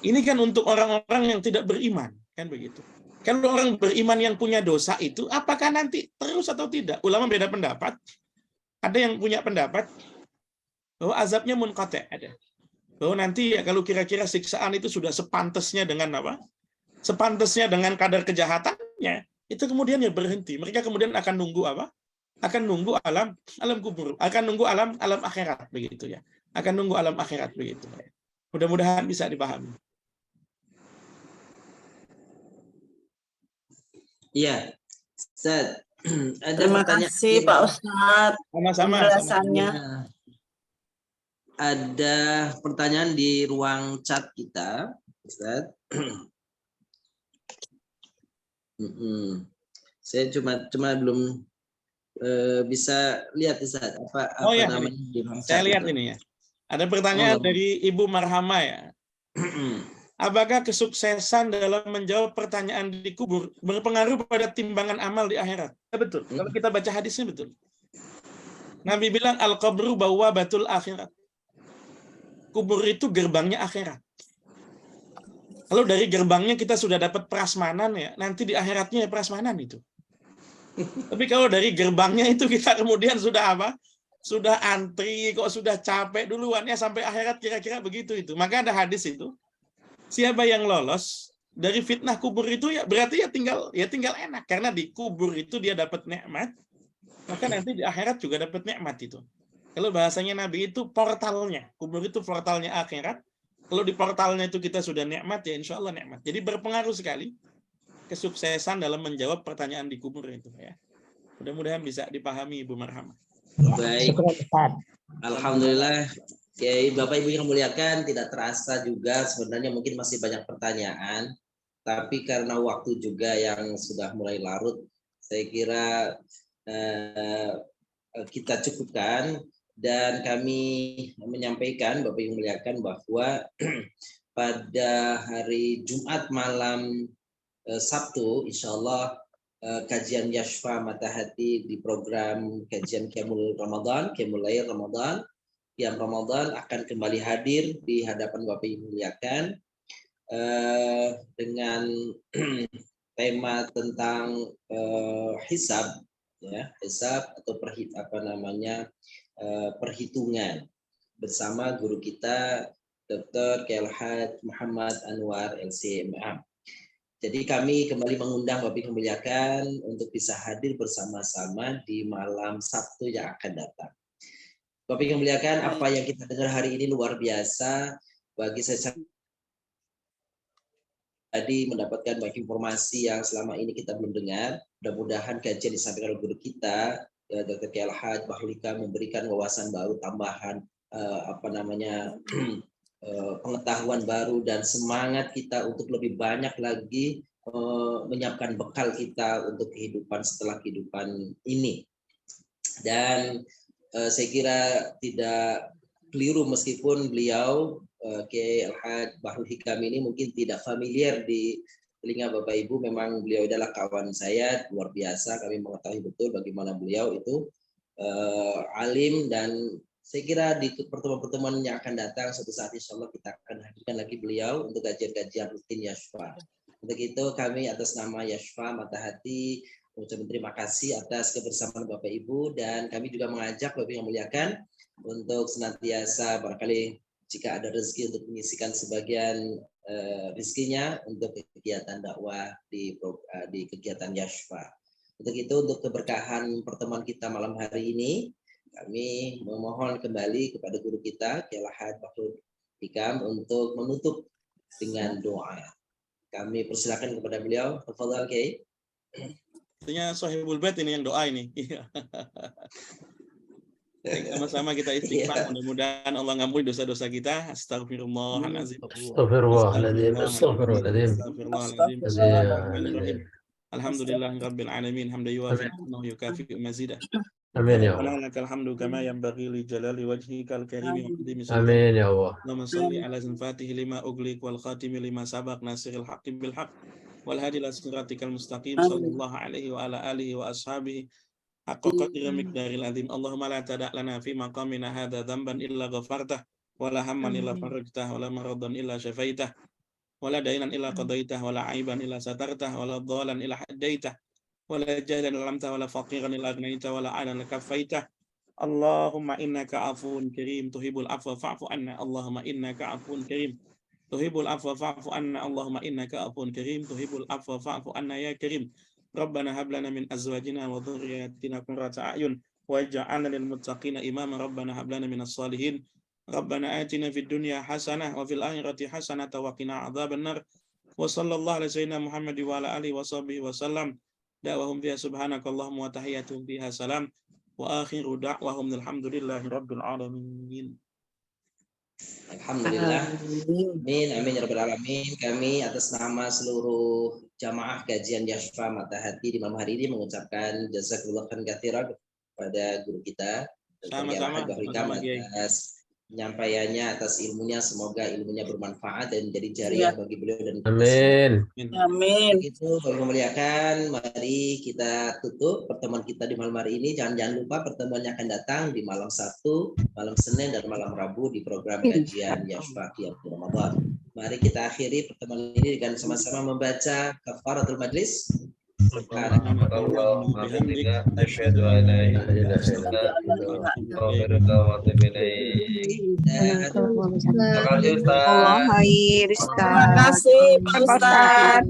Ini kan untuk orang-orang yang tidak beriman. Kan begitu. Kalau orang beriman yang punya dosa itu, apakah nanti terus atau tidak? Ulama beda pendapat. Ada yang punya pendapat bahwa azabnya munqati' ada. Bahwa nanti ya kalau kira-kira siksaan itu sudah sepantasnya dengan apa? Sepantasnya dengan kadar kejahatannya, itu kemudian ya berhenti. Mereka kemudian akan nunggu apa? Akan nunggu alam kubur, akan nunggu alam akhirat begitu ya. Akan nunggu alam akhirat begitu. Mudah-mudahan bisa dipahami. Iya, Ustaz. Ada Terima pertanyaan kasih Pak Ustadz Sama-sama. penjelasannya. Ada pertanyaan di ruang chat kita, Ustaz. Saya cuma belum bisa lihat Ustaz apa ya, namanya di ruang saya chat lihat itu. ini ya. Ada pertanyaan dari Ibu Marhama ya. Apakah kesuksesan dalam menjawab pertanyaan di kubur berpengaruh pada timbangan amal di akhirat? Ya, betul. Kalau kita baca hadisnya betul. Nabi bilang al-qabru bawabatul akhirat. Kubur itu gerbangnya akhirat. Kalau dari gerbangnya kita sudah dapat prasmanan ya, nanti di akhiratnya ya prasmanan itu. Tapi kalau dari gerbangnya itu kita kemudian sudah apa? Sudah antri, kok sudah capek duluan ya sampai akhirat kira-kira begitu itu. Maka ada hadis itu. Siapa yang lolos dari fitnah kubur itu ya berarti ya tinggal enak karena di kubur itu dia dapat nikmat, maka nanti di akhirat juga dapat nikmat itu. Kalau bahasanya Nabi itu portalnya, kubur itu portalnya akhirat. Kalau di portalnya itu kita sudah nikmat ya insya Allah nikmat. Jadi berpengaruh sekali kesuksesan dalam menjawab pertanyaan di kubur itu ya. Mudah-mudahan bisa dipahami Ibu Marhama. Baik. Alhamdulillah. Oke, Bapak Ibu yang muliakan, tidak terasa juga sebenarnya mungkin masih banyak pertanyaan, tapi karena waktu juga yang sudah mulai larut, saya kira kita cukupkan dan kami menyampaikan Bapak Ibu yang muliakan bahwa pada hari Jumat malam Sabtu, insya Allah kajian Yashfa Mata Hati di program kajian Qiyamul Lail Ramadan, yang Ramadan akan kembali hadir di hadapan Bapak Ibu muliakan dengan tema tentang hisab ya, hisab atau perhitungan bersama guru kita Dr. Kelhad Muhammad Anwar LCMA. Jadi kami kembali mengundang Bapak Ibu muliakan untuk bisa hadir bersama-sama di malam Sabtu yang akan datang. Bapak yang muliakan, apa yang kita dengar hari ini luar biasa. Bagi saya tadi mendapatkan banyak informasi yang selama ini kita belum dengar. Mudah-mudahan kajian disampaikan oleh guru kita, Dr. Kelhad Bahlika, memberikan wawasan baru, tambahan pengetahuan baru dan semangat kita untuk lebih banyak lagi menyiapkan bekal kita untuk kehidupan setelah kehidupan ini. Dan saya kira tidak keliru meskipun beliau Kiai Al-Haj Bahrul Hikam ini mungkin tidak familiar di telinga Bapak Ibu. Memang beliau adalah kawan saya luar biasa. Kami mengetahui betul bagaimana beliau itu alim, dan saya kira di pertemuan-pertemuan yang akan datang suatu saat insya Allah kita akan hadirkan lagi beliau untuk kajian-kajian rutin Yashfa. Untuk itu kami atas nama Yashfa Mata Hati mengucapkan terima kasih atas kebersamaan Bapak Ibu, dan kami juga mengajak Bapak yang muliakan untuk senantiasa barangkali jika ada rezeki untuk mengisikan sebagian rezekinya untuk kegiatan dakwah di kegiatan Yashfa. Untuk itu, untuk keberkahan pertemuan kita malam hari ini, kami memohon kembali kepada guru kita Kiai Lahad Bahrul Hikam untuk menutup dengan doa. Kami persilakan kepada beliau. Tafadhal Kiai. Artinya Sohibul Bait ini yang doa ini. Sama-sama kita istighfar, mudah-mudahan Allah ngampuni dosa-dosa kita. Astagfirullahaladzim. Astagfirullahaladzim. Astagfirullahaladzim. Astagfirullahaladzim. Alhamdulillahirabbil alamin, hamdan yuwafi wa yukafi mazidah. Amin ya Allah. Rabbana lakal hamdu kama yanbaghi li jalali wajhikal karim wa qadimi Amin ya Allah. Allahumma shalli ala al-fatih lima ughliq wal khatimi lima sabaq nasiril haqqi bil haqq wal hadi ila siratikal mustaqim sallallahu alaihi wa ala alihi wa ashabihi haqqa qadri miqdaril azim. Allahumma la tada' lana fi maqamina hadha dhanban illa ghafartah wa la hamman illa farajtah wa la maradan illa syafaitah wa la dainan illa qadaitah wa la aiban illa satartah wa la dhalan illa haddaitah wa la jahlan illa lamtah wa la faqiran illa agnaitah wa la alan kafaitah. Allahumma innaka afuun karim tuhibul afwa fa'fu anna. Allahumma innaka afuun karim tuhibul afwa fa'fu anna. Allahumma innaka afuun karim tuhibul afwa fa'fu anna ya karim. Rabbana hab lana min azwajina wa dhurriyyatina qurrata a'yun waj'alna lil muttaqina imama. Rabbana hab lana minas salihin. Rabbana atina fid dunya hasanah wa fil akhirati hasanah wa qina adzabannar. Wa sallallahu ala sayyidina Muhammad wa ala alihi wa sahbihi wa sallam. Da'wahum fiha subhanakallahumma wa tahiyyatuhum fiha salam. Wa akhiru da'wahum alhamdulillahi rabbil alamin. Alhamdulillah. Amin. Amin ya rabbal alamin. Kami atas nama seluruh jamaah kajian Yashfa Mata Hati di malam hari ini mengucapkan jazakallahu khairan katsiran kepada guru kita Sama-sama. atas penyampaiannya, atas ilmunya. Semoga ilmunya bermanfaat dan menjadi jariah bagi beliau dan kita Amin. Amin. Itu kami memuliakan, mari kita tutup pertemuan kita di malam hari ini. Jangan lupa pertemuannya akan datang di malam Sabtu, malam Senin, dan malam Rabu di program kajian Yashfa Qiyamul Ramadan. Mari kita akhiri pertemuan ini dengan sama-sama membaca kafaratul majlis. Subhanallah, asyhadu an la ilaha illallah, astaghfiruka wa atubu ilaik. Terima kasih Ustaz. Allah khair, Ustaz. Terima kasih Pak Ustaz.